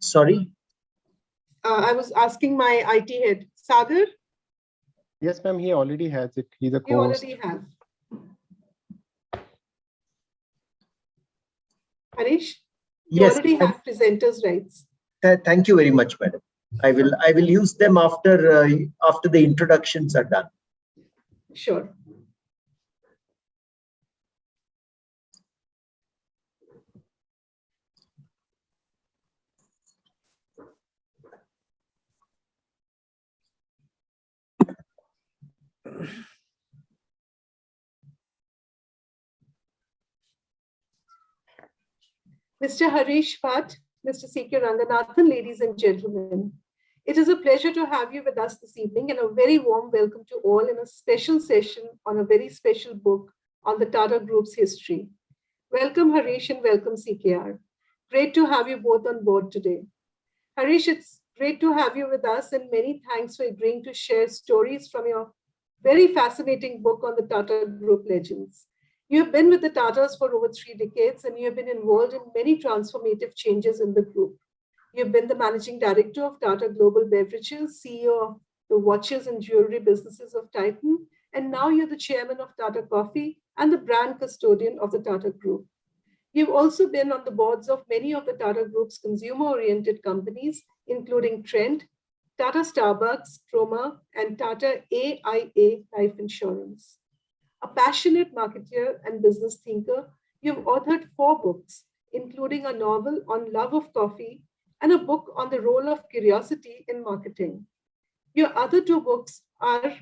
Sorry? I was asking my IT head. Sagar? Yes, ma'am, he already has it. He's a You co-host. already have. Harish? You Yes. already have presenters' rights. Thank you very much, madam. I will use them after the introductions are done. Sure. Mr. Harish Bhat, Mr. K Ranganathan, ladies and gentlemen. It is a pleasure to have you with us this evening and a very warm welcome to all in a special session on a very special book on the Tata Group's history. Welcome, Harish, and welcome, CKR. Great to have you both on board today. Harish, it's great to have you with us, and many thanks for agreeing to share stories from your very fascinating book on the Tata Group legends. You have been with the Tatas for over 3 decades, and you have been involved in many transformative changes in the group. You've been the managing director of Tata Global Beverages, CEO of the watches and jewelry businesses of Titan, and now you're the chairman of Tata Coffee and the brand custodian of the Tata Group. You've also been on the boards of many of the Tata Group's consumer-oriented companies, including Trent, Tata Starbucks, Croma, and Tata AIA Life Insurance. A passionate marketer and business thinker, you've authored 4 books, including a novel on love of coffee and a book on the role of curiosity in marketing. Your other 2 books are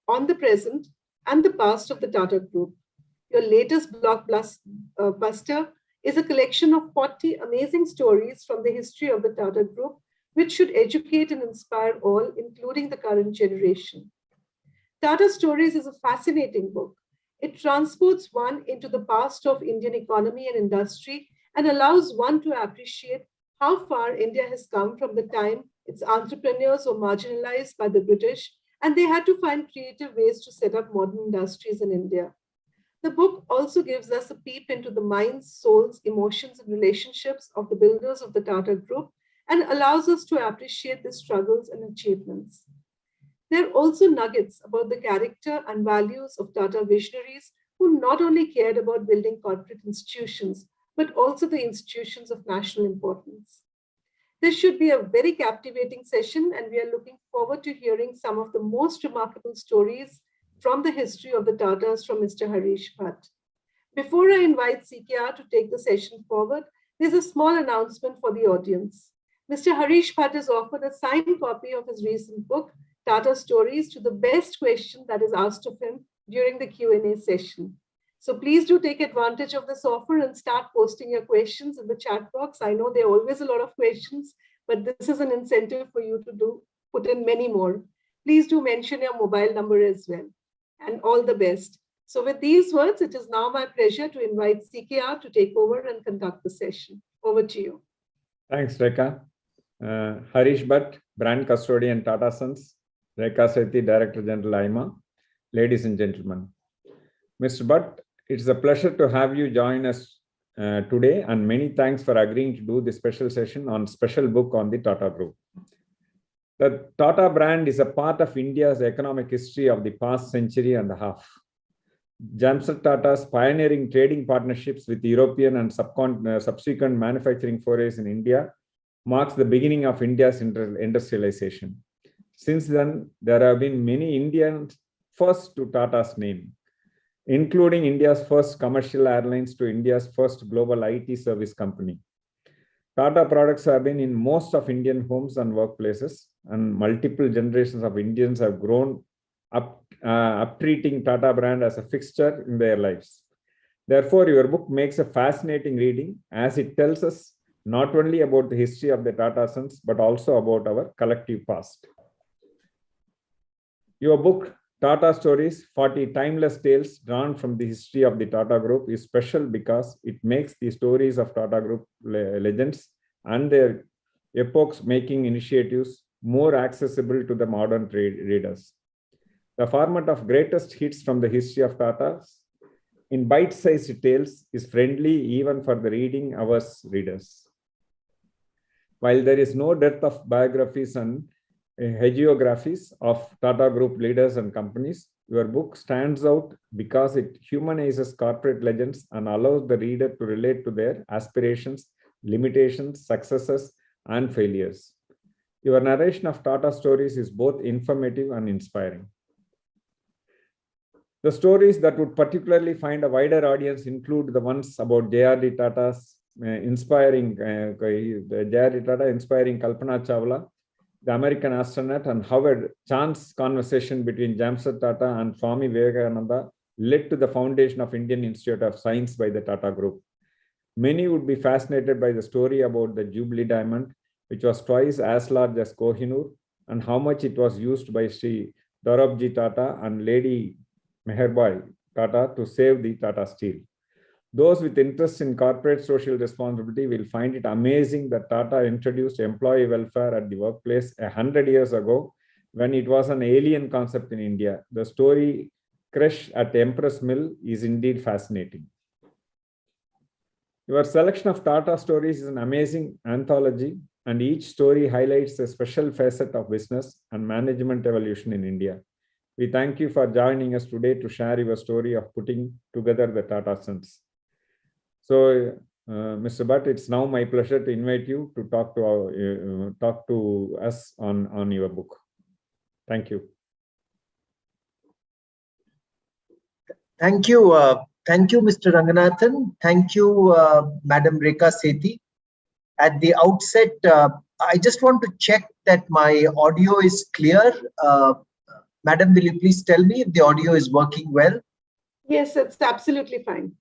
On the Present and the Past of the Tata Group. Your latest blockbuster is a collection of 40 amazing stories from the history of the Tata Group, which should educate and inspire all, including the current generation. Tata Stories is a fascinating book. It transports one into the past of Indian economy and industry and allows one to appreciate how far India has come from the time its entrepreneurs were marginalized by the British and they had to find creative ways to set up modern industries in India. The book also gives us a peep into the minds, souls, emotions, and relationships of the builders of the Tata Group and allows us to appreciate the struggles and achievements. There are also nuggets about the character and values of Tata visionaries who not only cared about building corporate institutions, but also the institutions of national importance. This should be a very captivating session, and we are looking forward to hearing some of the most remarkable stories from the history of the Tatas from Mr. Harish Bhat. Before I invite CKR to take the session forward, there's a small announcement for the audience. Mr. Harish Bhat has offered a signed copy of his recent book, Tata Stories, to the best question that is asked of him during the Q&A session. So please do take advantage of this offer and start posting your questions in the chat box. I know there are always a lot of questions, but this is an incentive for you to put in many more. Please do mention your mobile number as well. And all the best. So with these words, it is now my pleasure to invite CKR to take over and conduct the session. Over to you. Thanks, Rekha. Harish Bhat, Brand Custodian, Tata Sons. Rekha Sethi, Director General, AIMA. Ladies and gentlemen. Mr. Bhat, it's a pleasure to have you join us today, and many thanks for agreeing to do this special session on special book on the Tata Group. The Tata brand is a part of India's economic history of the past century and a half. Jamset Tata's pioneering trading partnerships with European and subsequent manufacturing forays in India marks the beginning of India's industrialization. Since then, there have been many Indians first to Tata's name, including India's first commercial airlines to India's first global IT service company. Tata products have been in most of Indian homes and workplaces, and multiple generations of Indians have grown up treating Tata brand as a fixture in their lives. Therefore, your book makes a fascinating reading as it tells us not only about the history of the Tata Sons, but also about our collective past. Your book, Tata Stories, 40 Timeless Tales drawn from the history of the Tata Group is special because it makes the stories of Tata Group legends and their epoch-making initiatives more accessible to the modern readers. The format of greatest hits from the history of Tata's in bite-sized tales is friendly even for the reading hours readers. While there is no dearth of biographies and hagiographies of Tata Group leaders and companies, your book stands out because it humanizes corporate legends and allows the reader to relate to their aspirations, limitations, successes, and failures. Your narration of Tata Stories is both informative and inspiring. The stories that would particularly find a wider audience include the ones about J.R.D. Tata's inspiring J.R.D. Tata inspiring Kalpana Chawla, the American astronaut, and how a chance conversation between Jamshed Tata and Swami Vivekananda led to the foundation of Indian Institute of Science by the Tata Group. Many would be fascinated by the story about the Jubilee Diamond, which was twice as large as Kohinoor, and how much it was used by Sri Dorabji Tata and Lady Meherbai Tata to save the Tata Steel. Those with interest in corporate social responsibility will find it amazing that Tata introduced employee welfare at the workplace 100 years ago when it was an alien concept in India. The story Crush at Empress Mill is indeed fascinating. Your selection of Tata Stories is an amazing anthology, and each story highlights a special facet of business and management evolution in India. We thank you for joining us today to share your story of putting together the Tata Sons. So, Mr. Bhat, it's now my pleasure to invite you to talk to us on your book. Thank you. Thank you. Thank you, Mr. Ranganathan. Thank you, Madam Rekha Sethi. At the outset, I just want to check that my audio is clear. Madam, will you please tell me if the audio is working well? Yes, it's absolutely fine.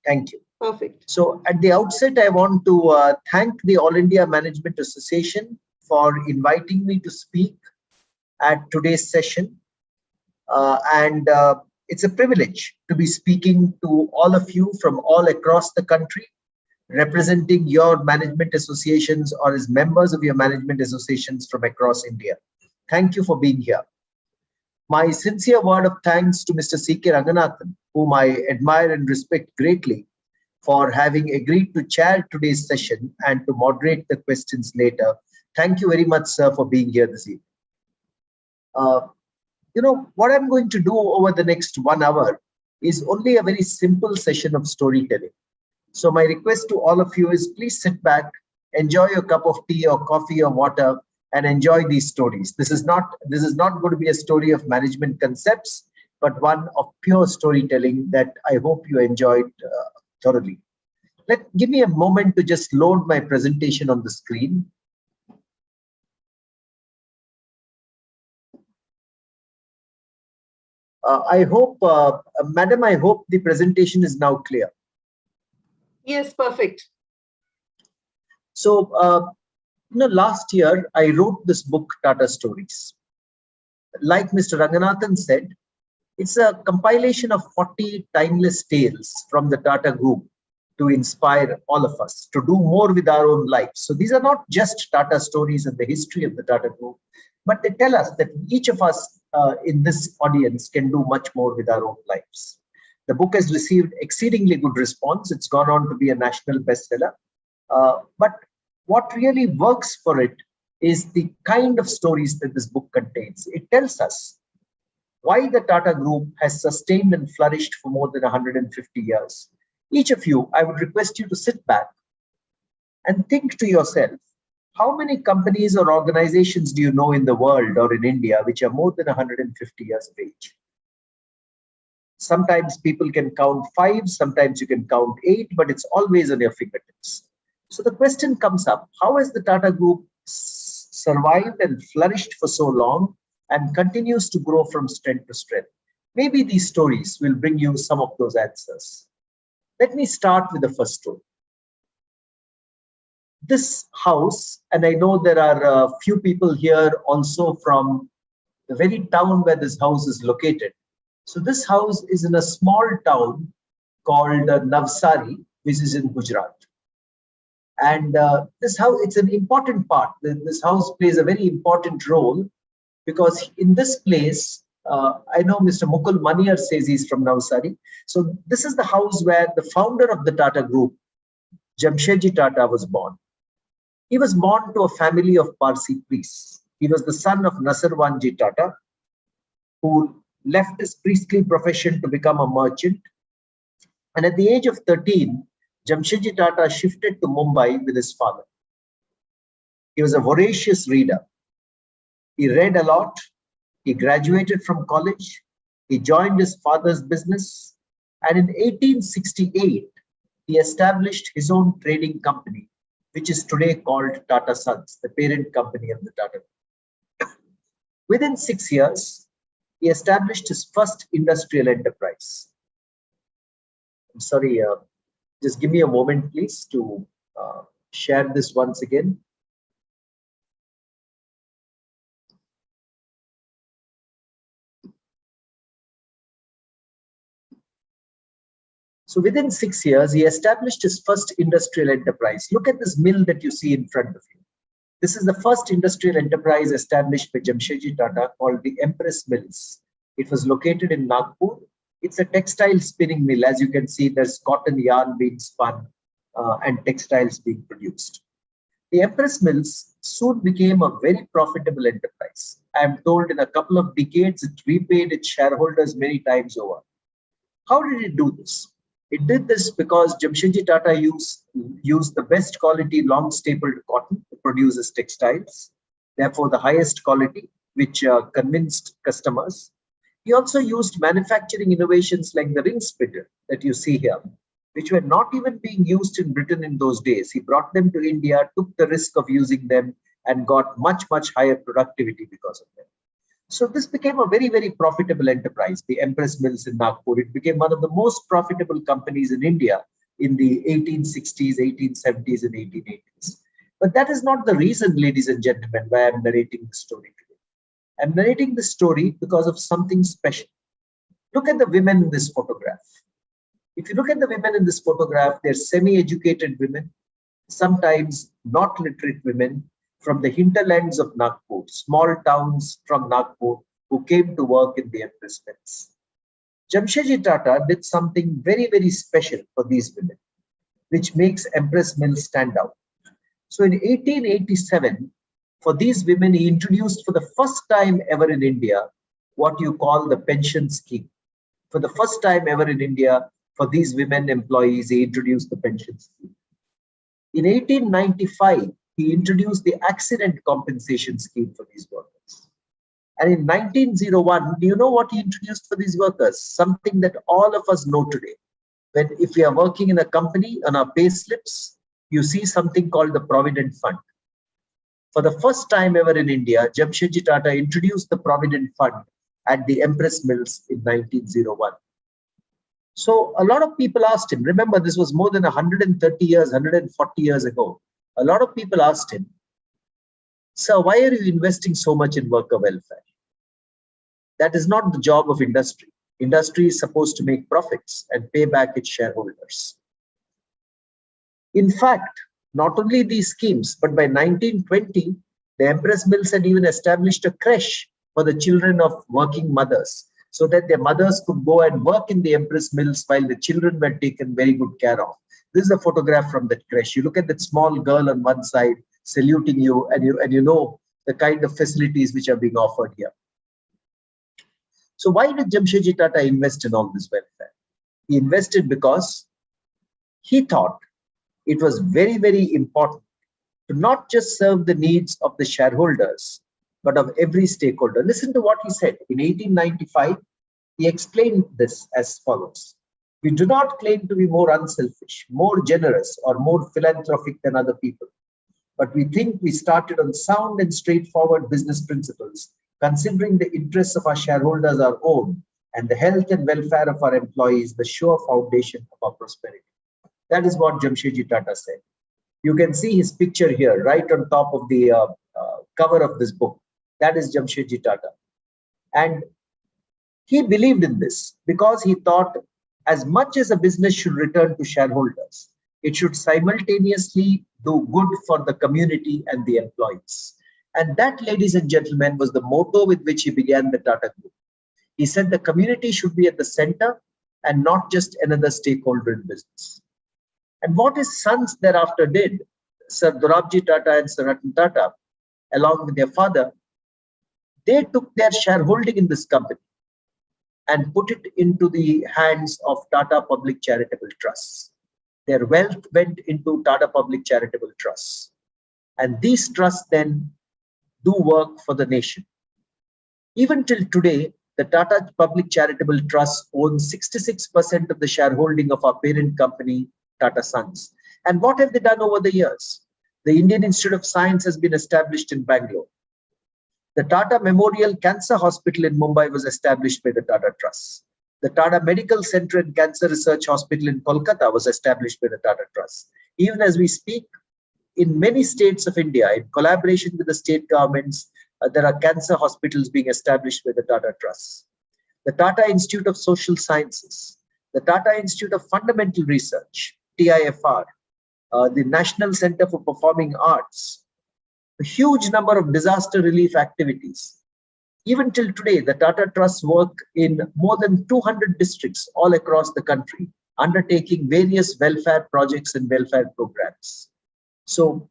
Thank you. Perfect. So at the outset, I want to thank the All India Management Association for inviting me to speak at today's session. It's a privilege to be speaking to all of you from all across the country, representing your management associations or as members of your management associations from across India. Thank you for being here. My sincere word of thanks to Mr. C. K. Ranganathan, whom I admire and respect greatly, for having agreed to chair today's session and to moderate the questions later. Thank you very much, sir, for being here this evening. What I'm going to do over the next 1 hour is only a very simple session of storytelling. So my request to all of you is please sit back, enjoy your cup of tea or coffee or water, and enjoy these stories. This is not going to be a story of management concepts, but one of pure storytelling that I hope you enjoyed thoroughly. Give me a moment to just load my presentation on the screen. I hope, Madam, I hope the presentation is now clear. Yes, perfect. So, last year I wrote this book, Tata Stories. Like Mr. Ranganathan said, it's a compilation of 40 timeless tales from the Tata Group to inspire all of us to do more with our own lives. So these are not just Tata Stories and the history of the Tata Group, but they tell us that each of us in this audience can do much more with our own lives. The book has received exceedingly good response. It's gone on to be a national bestseller. But what really works for it is the kind of stories that this book contains. It tells us why the Tata Group has sustained and flourished for more than 150 years. Each of you, I would request you to sit back and think to yourself, how many companies or organizations do you know in the world or in India which are more than 150 years of age? Sometimes people can count 5, sometimes you can count 8, but it's always on your fingertips. So the question comes up, how has the Tata Group survived and flourished for so long and continues to grow from strength to strength? Maybe these stories will bring you some of those answers. Let me start with the first story. This house, and I know there are a few people here also from the very town where this house is located. So this house is in a small town called Navsari, which is in Gujarat. And this house, it's an important part. This house plays a very important role because in this place, I know Mr. Mukul Maniar says he's from Navsari. So this is the house where the founder of the Tata Group, Jamshedji Tata, was born. He was born to a family of Parsi priests. He was the son of Nasarwanji Tata, who left his priestly profession to become a merchant. And at the age of 13, Jamshedji Tata shifted to Mumbai with his father. He was a voracious reader. He read a lot. He graduated from college. He joined his father's business. And in 1868, he established his own trading company, which is today called Tata Sons, the parent company of the Tata Group. Within 6 years, he established his first industrial enterprise. I'm sorry, just give me a moment, please, to share this once again. So within 6 years, he established his first industrial enterprise. Look at this mill that you see in front of you. This is the first industrial enterprise established by Jamshedji Tata called the Empress Mills. It was located in Nagpur. It's a textile spinning mill. As you can see, there's cotton yarn being spun and textiles being produced. The Empress Mills soon became a very profitable enterprise. I am told in a couple of decades, it repaid its shareholders many times over. How did it do this? It did this because Jamshedji Tata used the best quality long stapled cotton to produce his textiles, therefore the highest quality, which convinced customers. He also used manufacturing innovations like the ring splitter that you see here, which were not even being used in Britain in those days. He brought them to India, took the risk of using them, and got much, much higher productivity because of them. So this became a very, very profitable enterprise, the Empress Mills in Nagpur. It became one of the most profitable companies in India in the 1860s, 1870s, and 1880s. But that is not the reason, ladies and gentlemen, why I'm narrating the story today. I'm narrating the story because of something special. Look at the women in this photograph. If you look at the women in this photograph, they're semi-educated women, sometimes not literate women, from the hinterlands of Nagpur, small towns from Nagpur, who came to work in the Empress Mills. Jamshedji Tata did something very, very special for these women, which makes Empress Mills stand out. So in 1887, for these women, he introduced for the first time ever in India, what you call the pension scheme. For the first time ever in India, for these women employees, he introduced the pension scheme. In 1895, he introduced the accident compensation scheme for these workers. And in 1901, do you know what he introduced for these workers? Something that all of us know today. If we are working in a company, on our pay slips, you see something called the Provident Fund. For the first time ever in India, Jamshedji Tata introduced the Provident Fund at the Empress Mills in 1901. So a lot of people asked him, remember this was more than 130 years, 140 years ago. A lot of people asked him, sir, why are you investing so much in worker welfare? That is not the job of industry. Industry is supposed to make profits and pay back its shareholders. In fact, not only these schemes, but by 1920, the Empress Mills had even established a creche for the children of working mothers, so that their mothers could go and work in the Empress Mills while the children were taken very good care of. This is a photograph from that creche. You look at that small girl on one side saluting you, and you know the kind of facilities which are being offered here. So why did Jamshedji Tata invest in all this welfare? He invested because he thought it was very, very important to not just serve the needs of the shareholders, but of every stakeholder. Listen to what he said. In 1895, he explained this as follows. We do not claim to be more unselfish, more generous, or more philanthropic than other people. But we think we started on sound and straightforward business principles, considering the interests of our shareholders our own, and the health and welfare of our employees the sure foundation of our prosperity. That is what Jamshedji Tata said. You can see his picture here, right on top of the cover of this book. That is Jamshedji Tata. And he believed in this because he thought as much as a business should return to shareholders, it should simultaneously do good for the community and the employees. And that, ladies and gentlemen, was the motto with which he began the Tata Group. He said the community should be at the center and not just another stakeholder in business. And what his sons thereafter did, Sir Dorabji Tata and Sir Ratan Tata, along with their father, they took their shareholding in this company and put it into the hands of Tata Public Charitable Trusts. Their wealth went into Tata Public Charitable Trusts. And these trusts then do work for the nation. Even till today, the Tata Public Charitable Trust owns 66% of the shareholding of our parent company, Tata Sons. And what have they done over the years? The Indian Institute of Science has been established in Bangalore. The Tata Memorial Cancer Hospital in Mumbai was established by the Tata Trust. The Tata Medical Center and Cancer Research Hospital in Kolkata was established by the Tata Trust. Even as we speak, in many states of India, in collaboration with the state governments, there are cancer hospitals being established by the Tata Trust. The Tata Institute of Social Sciences, the Tata Institute of Fundamental Research, TIFR, the National Center for Performing Arts, a huge number of disaster relief activities. Even till today, the Tata Trusts work in more than 200 districts all across the country, undertaking various welfare projects and welfare programs. So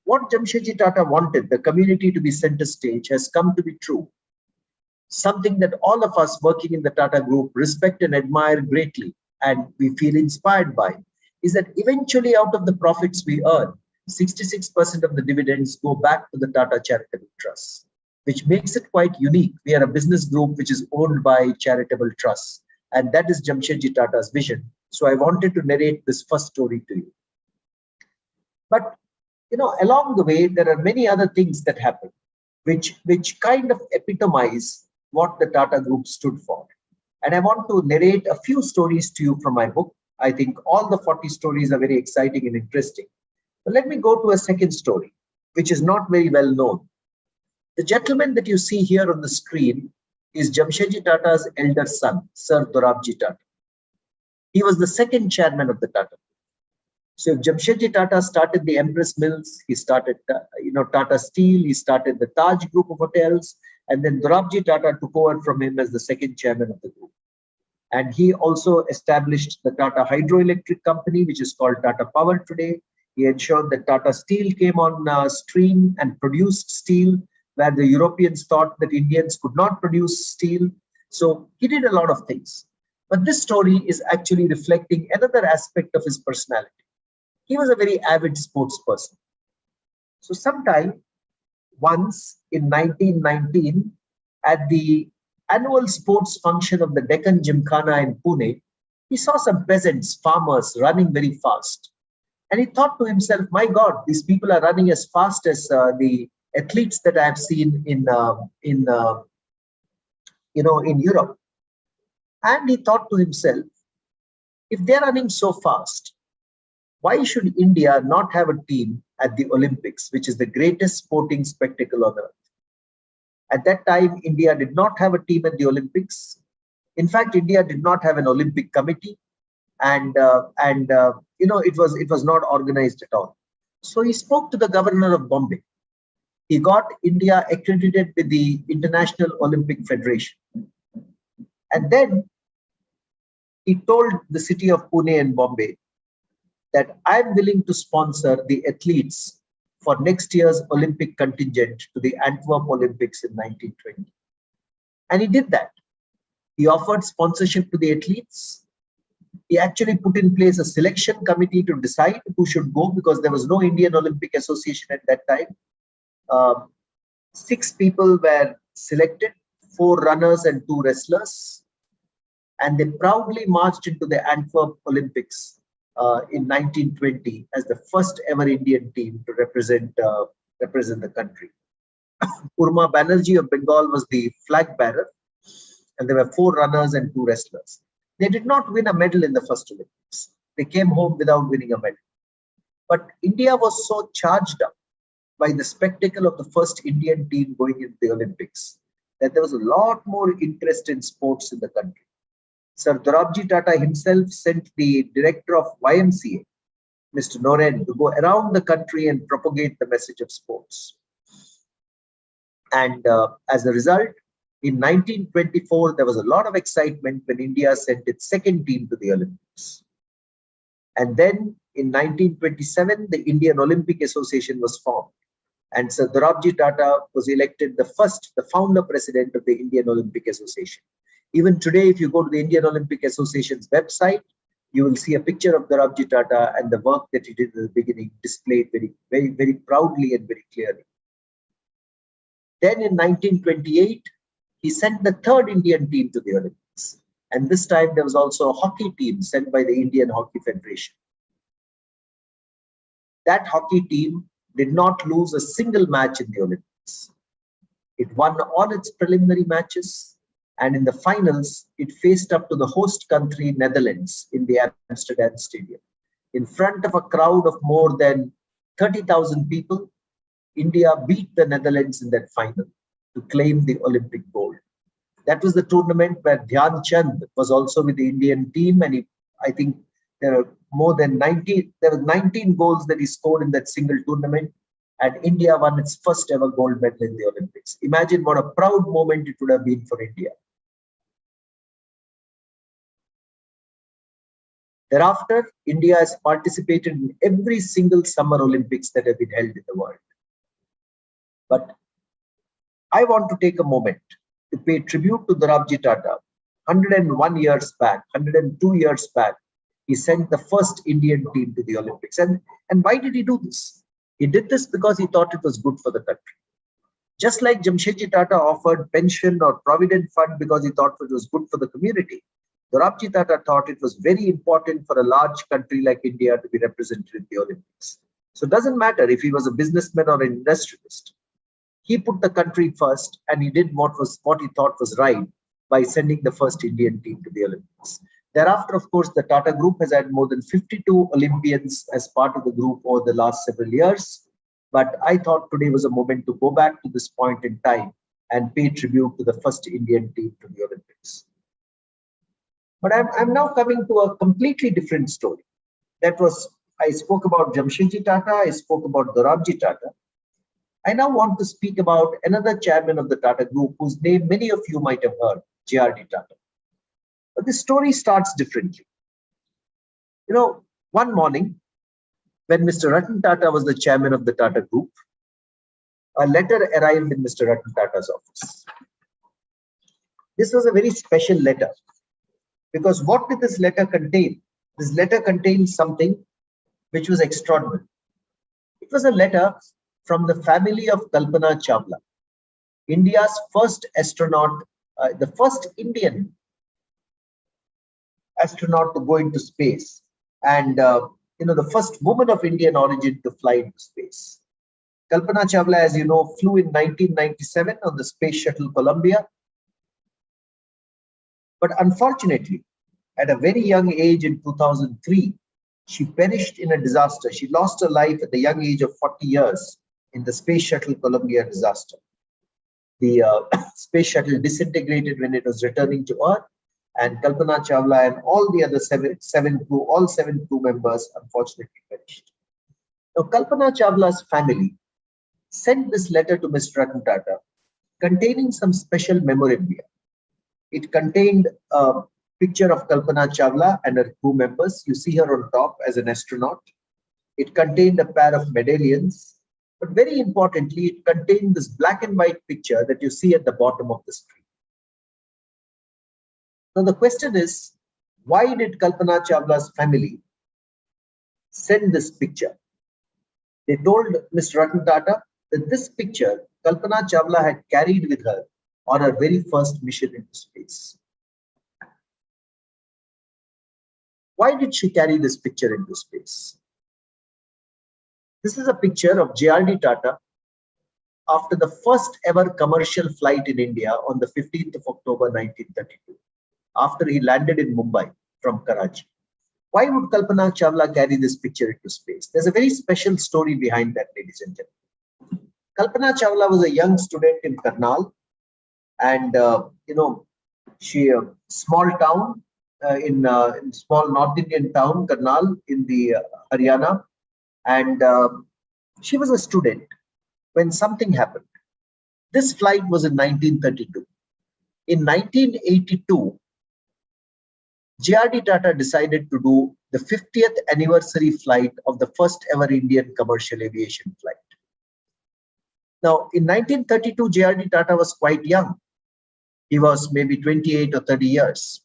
what Jamshedji Tata wanted, the community to be center stage, has come to be true. Something that all of us working in the Tata Group respect and admire greatly, and we feel inspired by, is that eventually out of the profits we earn, 66% of the dividends go back to the Tata Charitable Trust, which makes it quite unique. We are a business group which is owned by charitable trusts, and that is Jamshedji Tata's vision. So I wanted to narrate this first story to you. But along the way, there are many other things that happen, which kind of epitomize what the Tata Group stood for. And I want to narrate a few stories to you from my book. I think all the 40 stories are very exciting and interesting. But let me go to a second story, which is not very well known. The gentleman that you see here on the screen is Jamshedji Tata's elder son, Sir Dorabji Tata. He was the second chairman of the Tata. So Jamshedji Tata started the Empress Mills, he started Tata Steel, he started the Taj group of hotels, and then Dorabji Tata took over from him as the second chairman of the group. And he also established the Tata Hydroelectric Company, which is called Tata Power today. He ensured that Tata Steel came on stream and produced steel, where the Europeans thought that Indians could not produce steel. So he did a lot of things. But this story is actually reflecting another aspect of his personality. He was a very avid sports person. So sometime once in 1919, at the annual sports function of the Deccan Gymkhana in Pune, he saw some peasants, farmers running very fast. And he thought to himself, my God, these people are running as fast as the athletes that I have seen in Europe. And he thought to himself, if they're running so fast, why should India not have a team at the Olympics, which is the greatest sporting spectacle on earth? At that time, India did not have a team at the Olympics. In fact, India did not have an Olympic committee, and it was not organized at all. So he spoke to the governor of Bombay. He got India accredited with the International Olympic Federation, and then he told the city of Pune and Bombay that I'm willing to sponsor the athletes for next year's Olympic contingent to the Antwerp Olympics in 1920. And he did that. He offered sponsorship to the athletes. He actually put in place a selection committee to decide who should go, because there was no Indian Olympic Association at that time. 6 people were selected, 4 runners and 2 wrestlers. And they proudly marched into the Antwerp Olympics in 1920 as the first ever Indian team to represent the country. Urma Banerjee of Bengal was the flag bearer, and there were 4 runners and 2 wrestlers. They did not win a medal in the first Olympics. They came home without winning a medal. But India was so charged up by the spectacle of the first Indian team going into the Olympics that there was a lot more interest in sports in the country. Sir Dorabji Tata himself sent the director of YMCA, Mr. Noren, to go around the country and propagate the message of sports. And as a result, in 1924, there was a lot of excitement when India sent its second team to the Olympics. And then In 1927, the Indian Olympic Association was formed. And Sir Dorabji Tata was elected the founder president of the Indian Olympic Association. Even today, if you go to the Indian Olympic Association's website, you will see a picture of Dorabji Tata and the work that he did at the beginning displayed very proudly and very clearly. Then in 1928, he sent the third Indian team to the Olympics. And this time there was also a hockey team sent by the Indian Hockey Federation. That hockey team did not lose a single match in the Olympics. It won all its preliminary matches, and in the finals, it faced up to the host country, Netherlands, in the Amsterdam Stadium. In front of a crowd of more than 30,000 people, India beat the Netherlands in that final to claim the Olympic gold. That was the tournament where Dhyan Chand was also with the Indian team, and I think there were more than 19 goals that he scored in that single tournament, and India won its first ever gold medal in the Olympics. Imagine what a proud moment it would have been for India. Thereafter, India has participated in every single Summer Olympics that have been held in the world. But I want to take a moment to pay tribute to Dorabji Tata. 101 years back, 102 years back, he sent the first Indian team to the Olympics. And why did he do this? He did this because he thought it was good for the country. Just like Jamshedji Tata offered pension or provident fund because he thought it was good for the community, Dorabji Tata thought it was very important for a large country like India to be represented in the Olympics. So it doesn't matter if he was a businessman or an industrialist. He put the country first, and he did what he thought was right by sending the first Indian team to the Olympics. Thereafter, of course, the Tata Group has had more than 52 Olympians as part of the group over the last several years. But I thought today was a moment to go back to this point in time and pay tribute to the first Indian team to the Olympics. But I'm now coming to a completely different story. I spoke about Jamshedji Tata, I spoke about Dorabji Tata. I now want to speak about another chairman of the Tata Group, whose name many of you might have heard, J.R.D. Tata. But the story starts differently. One morning, when Mr. Ratan Tata was the chairman of the Tata Group, a letter arrived in Mr. Ratan Tata's office. This was a very special letter, because what did this letter contain? This letter contained something which was extraordinary. It was a letter from the family of Kalpana Chawla, India's first astronaut, the first Indian astronaut to go into space, and the first woman of Indian origin to fly into space. Kalpana Chawla, as you know, flew in 1997 on the Space Shuttle Columbia. But unfortunately, at a very young age in 2003, she perished in a disaster. She lost her life at the young age of 40 years in the Space Shuttle Columbia disaster. The space shuttle disintegrated when it was returning to Earth, and Kalpana Chawla and all the other seven crew members unfortunately perished. Now, Kalpana Chawla's family sent this letter to Mr. Ratan Tata containing some special memorabilia. It contained a picture of Kalpana Chawla and her crew members. You see her on top as an astronaut. It contained a pair of medallions. But very importantly, it contained this black and white picture that you see at the bottom of the screen. Now the question is, why did Kalpana Chawla's family send this picture? They told Mr. Ratan Tata that this picture Kalpana Chawla had carried with her on her very first mission into space. Why did she carry this picture into space? This is a picture of J.R.D. Tata after the first ever commercial flight in India on the 15th of October 1932, after he landed in Mumbai from Karachi. Why would Kalpana Chawla carry this picture into space? There's a very special story behind that, ladies and gentlemen. Kalpana Chawla was a young student in Karnal, and she small town in small North Indian town, Karnal in the Haryana. And she was a student when something happened. This flight was in 1932. In 1982, JRD Tata decided to do the 50th anniversary flight of the first ever Indian commercial aviation flight. Now, in 1932, JRD Tata was quite young. He was maybe 28 or 30 years.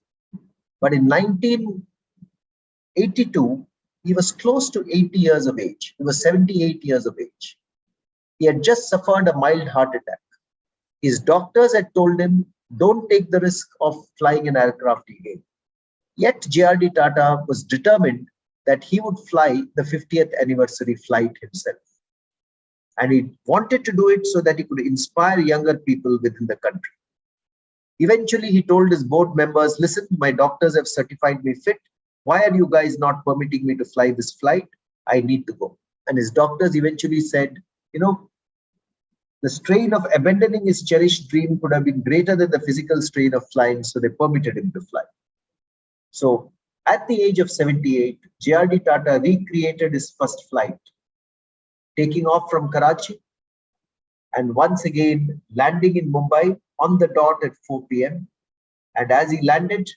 But in 1982, he was close to 80 years of age. He was 78 years of age. He had just suffered a mild heart attack. His doctors had told him, don't take the risk of flying an aircraft again. Yet JRD Tata was determined that he would fly the 50th anniversary flight himself. And he wanted to do it so that he could inspire younger people within the country. Eventually, he told his board members, listen, my doctors have certified me fit. Why are you guys not permitting me to fly this flight? I need to go. And his doctors eventually said, you know, the strain of abandoning his cherished dream could have been greater than the physical strain of flying, so they permitted him to fly. So at the age of 78, JRD Tata recreated his first flight, taking off from Karachi and once again landing in Mumbai on the dot at 4 p.m. And as he landed,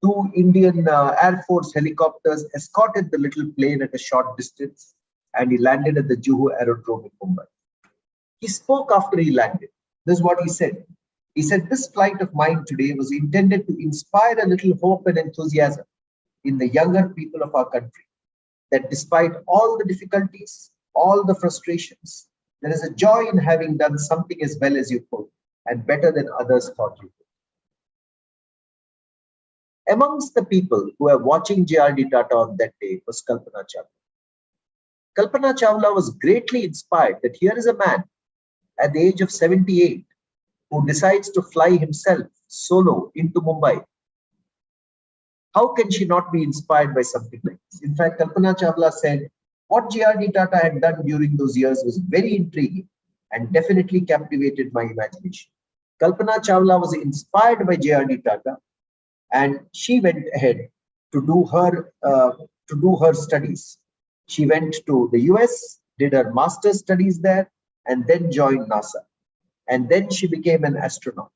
two Indian Air Force helicopters escorted the little plane at a short distance, and he landed at the Juhu Aerodrome in Mumbai. He spoke after he landed. This is what he said. He said, this flight of mine today was intended to inspire a little hope and enthusiasm in the younger people of our country, that despite all the difficulties, all the frustrations, there is a joy in having done something as well as you could and better than others thought you could. Amongst the people who were watching JRD Tata on that day was Kalpana Chawla. Kalpana Chawla was greatly inspired that here is a man at the age of 78 who decides to fly himself solo into Mumbai. How can she not be inspired by something like this? In fact, Kalpana Chawla said, what JRD Tata had done during those years was very intriguing and definitely captivated my imagination. Kalpana Chawla was inspired by JRD Tata, and she went ahead to do her studies. She went to the US, did her master's studies there, and then joined NASA. And then she became an astronaut.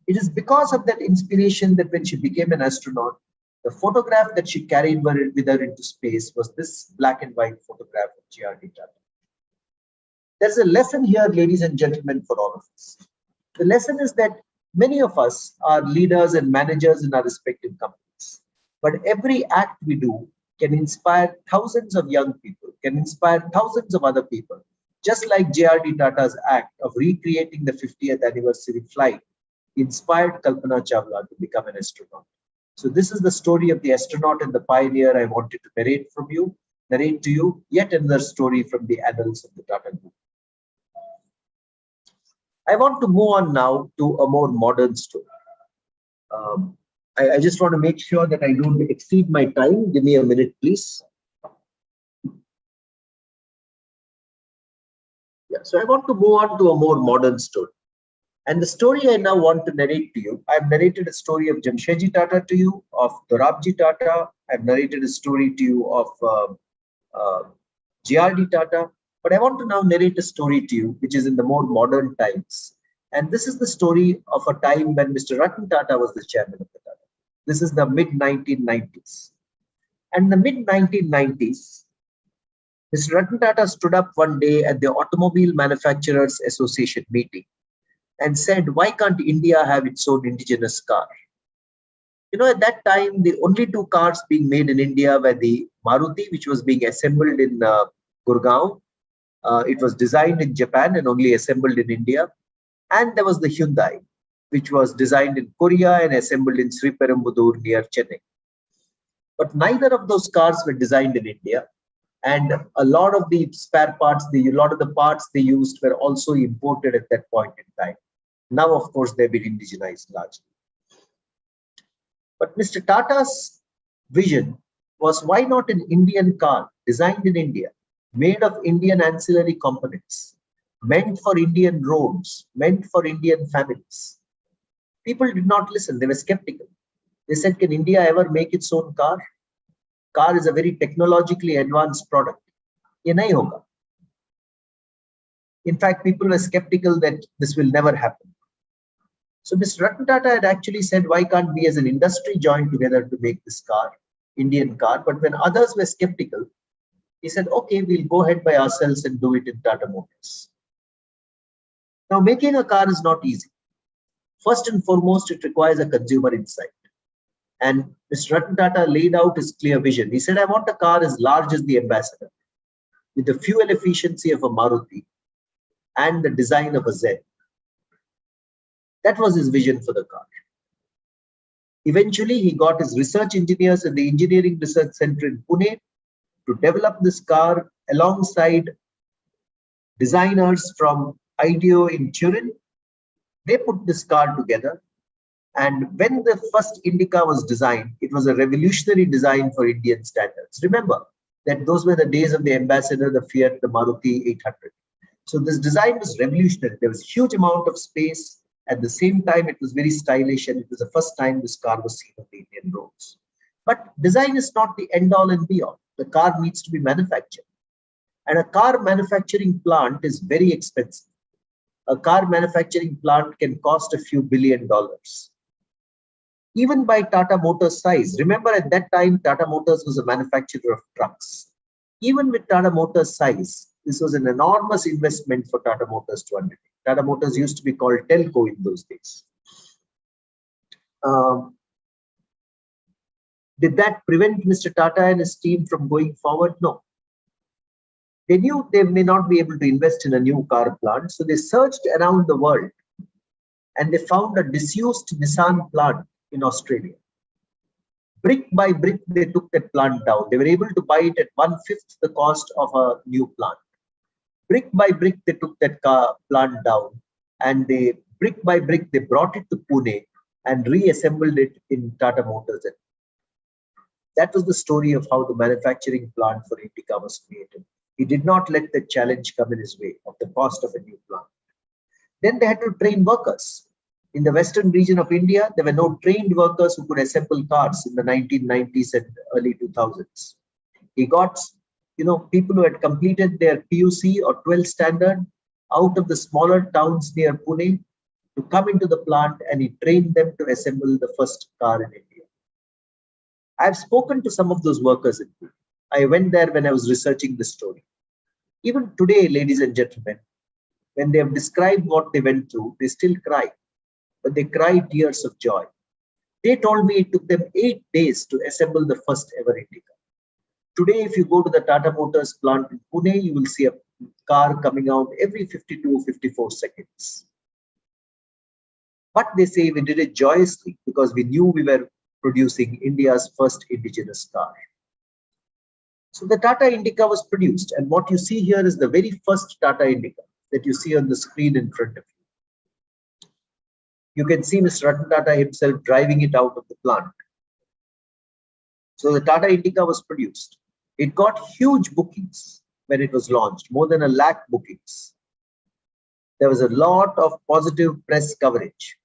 It is because of that inspiration that when she became an astronaut, the photograph that she carried with her into space was this black and white photograph of JRD Tata. There's a lesson here, ladies and gentlemen, for all of us. The lesson is that many of us are leaders and managers in our respective companies. But every act we do can inspire thousands of young people, can inspire thousands of other people. Just like JRD Tata's act of recreating the 50th anniversary flight inspired Kalpana Chawla to become an astronaut. So this is the story of the astronaut and the pioneer I wanted to narrate to you yet another story from the annals of the Tata Group. I want to move on now to a more modern story. I just want to make sure that I don't exceed my time. Give me a minute, please. Yeah, so I want to move on to a more modern story. And the story I now want to narrate to you, I've narrated a story of Jamshedji Tata to you, of Dorabji Tata. I've narrated a story to you of JRD Tata. But I want to now narrate a story to you, which is in the more modern times. And this is the story of a time when Mr. Ratan Tata was the chairman of the Tata. This is the mid-1990s. And in the mid-1990s, Mr. Ratan Tata stood up one day at the Automobile Manufacturers Association meeting and said, why can't India have its own indigenous car? You know, at that time, the only two cars being made in India were the Maruti, which was being assembled in Gurgaon. It was designed in Japan and only assembled in India. And there was the Hyundai, which was designed in Korea and assembled in Sriperumbudur near Chennai. But neither of those cars were designed in India. And a lot of the spare parts, a lot of the parts they used were also imported at that point in time. Now, of course, they've been indigenized largely. But Mr. Tata's vision was, why not an Indian car designed in India, made of Indian ancillary components, meant for Indian roads, meant for Indian families? People did not listen. They were skeptical. They said, can India ever make its own car? Car is a very technologically advanced product. Ye nahi hoga. In fact, people were skeptical that this will never happen. So Mr. Ratan Tata had actually said, why can't we as an industry join together to make this car, Indian car? But when others were skeptical, he said, okay, we'll go ahead by ourselves and do it in Tata Motors. Now, making a car is not easy. First and foremost, it requires a consumer insight. And Mr. Ratan Tata laid out his clear vision. He said, I want a car as large as the Ambassador, with the fuel efficiency of a Maruti and the design of a Z. That was his vision for the car. Eventually, he got his research engineers at the Engineering Research Center in Pune to develop this car alongside designers from IDEO in Turin. They put this car together. And when the first Indica was designed, it was a revolutionary design for Indian standards. Remember that those were the days of the Ambassador, the Fiat, the Maruti 800. So this design was revolutionary. There was a huge amount of space. At the same time, it was very stylish, and it was the first time this car was seen on the Indian roads. But design is not the end all and be all. The car needs to be manufactured. And a car manufacturing plant is very expensive. A car manufacturing plant can cost a few $1 billion. Even by Tata Motors size, remember at that time, Tata Motors was a manufacturer of trucks. Even with Tata Motors size, this was an enormous investment for Tata Motors to undertake. Tata Motors used to be called Telco in those days. Did that prevent Mr. Tata and his team from going forward? No. They knew they may not be able to invest in a new car plant, so they searched around the world and they found a disused Nissan plant in Australia. Brick by brick, they took that plant down. They were able to buy it at 1/5 the cost of a new plant. Brick by brick, they took that plant down, and brick by brick, they brought it to Pune and reassembled it in Tata Motors. That was the story of how the manufacturing plant for Indica was created. He did not let the challenge come in his way of the cost of a new plant. Then they had to train workers. In the western region of India, there were no trained workers who could assemble cars in the 1990s and early 2000s. He got people who had completed their PUC or 12 standard out of the smaller towns near Pune to come into the plant, and he trained them to assemble the first car in India. I've spoken to some of those workers in Pune. I went there when I was researching this story. Even today, ladies and gentlemen, when they have described what they went through, they still cry, but they cry tears of joy. They told me it took them 8 days to assemble the first ever Indica. Today, if you go to the Tata Motors plant in Pune, you will see a car coming out every 52, 54 seconds. But they say we did it joyously because we knew we were producing India's first indigenous car. So the Tata Indica was produced, and what you see here is the very first Tata Indica that you see on the screen in front of you. You can see Mr. Ratan Tata himself driving it out of the plant. So the Tata Indica was produced. It got huge bookings when it was launched, more than 1 lakh bookings. There was a lot of positive press coverage.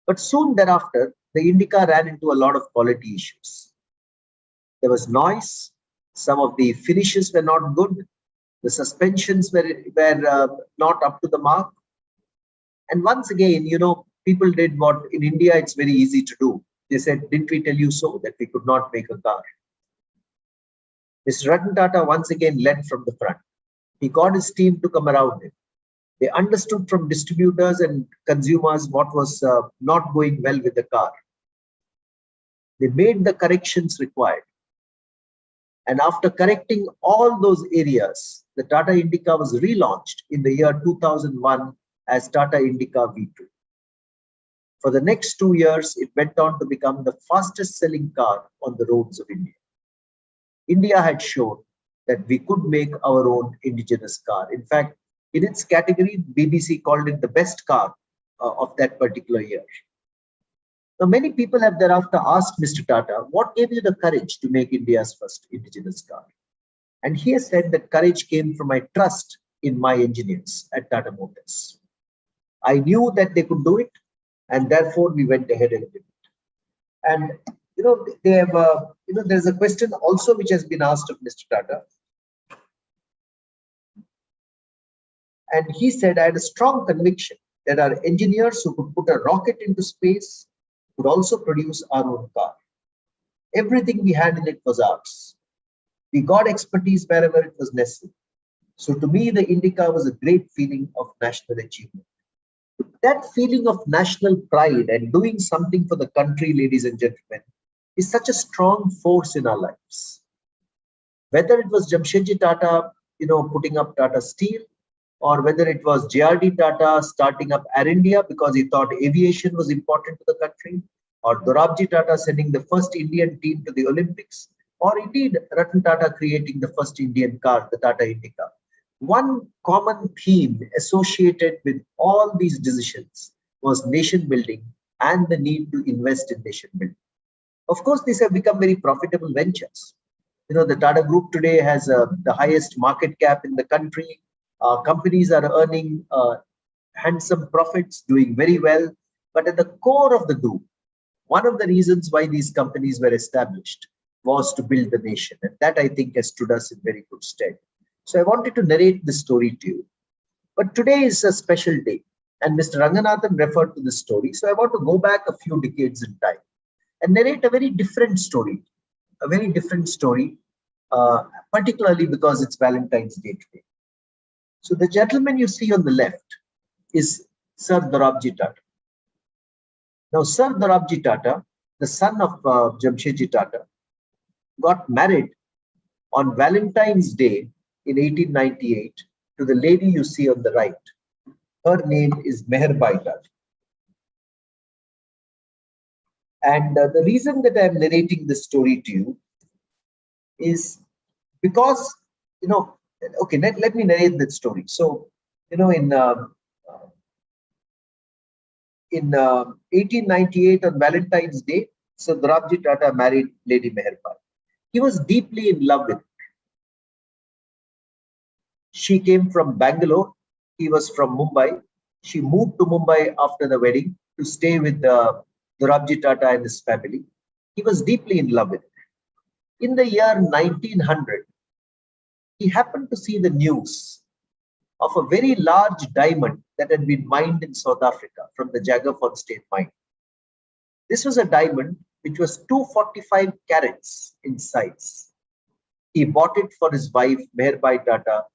But soon thereafter, the Indica ran into a lot of quality issues. There was noise. Some of the finishes were not good. The suspensions were not up to the mark. And once again, people did what in India it's very easy to do. They said, didn't we tell you so, that we could not make a car? Mr. Ratan Tata once again led from the front. He got his team to come around him. They understood from distributors and consumers what was not going well with the car. They made the corrections required. And after correcting all those areas, the Tata Indica was relaunched in the year 2001 as Tata Indica V2. For the next 2 years, it went on to become the fastest selling car on the roads of India. India had shown that we could make our own indigenous car. In fact, in its category, BBC called it the best car of that particular year. Now, many people have thereafter asked Mr. Tata, what gave you the courage to make India's first indigenous car? And he has said that courage came from my trust in my engineers at Tata Motors. I knew that they could do it, and therefore we went ahead and did it. And they have there's a question also which has been asked of Mr. Tata. And he said, I had a strong conviction There are engineers who could put a rocket into space, could also produce our own car. Everything we had in it was ours. We got expertise wherever it was necessary. So to me, the Indica was a great feeling of national achievement. That feeling of national pride and doing something for the country, ladies and gentlemen, is such a strong force in our lives. Whether it was Jamshedji Tata, putting up Tata Steel, or whether it was J.R.D. Tata starting up Air India because he thought aviation was important to the country, or Dorabji Tata sending the first Indian team to the Olympics, or indeed Ratan Tata creating the first Indian car, the Tata Indica. One common theme associated with all these decisions was nation building and the need to invest in nation building. Of course, these have become very profitable ventures. The Tata Group today has the highest market cap in the country. Companies are earning handsome profits, doing very well. But at the core of the group, one of the reasons why these companies were established was to build the nation. And that, I think, has stood us in very good stead. So I wanted to narrate this story to you. But today is a special day. And Mr. Ranganathan referred to this story. So I want to go back a few decades in time and narrate a very different story. Particularly because it's Valentine's Day today. So the gentleman you see on the left is Sir Dorabji Tata. Now, Sir Dorabji Tata, the son of Jamshedji Tata, got married on Valentine's Day in 1898 to the lady you see on the right. Her name is Meherbai Tata. And the reason that I'm narrating this story to you is because, okay, let me narrate that story. So, in 1898 on Valentine's Day, so Dorabji Tata married Lady Meherbai. He was deeply in love with her. She came from Bangalore. He was from Mumbai. She moved to Mumbai after the wedding to stay with Dorabji Tata and his family. He was deeply in love with her. In the year 1900, he happened to see the news of a very large diamond that had been mined in South Africa from the Jagerfontein mine. This was a diamond which was 245 carats in size. He bought it for his wife, Meherbai Tata,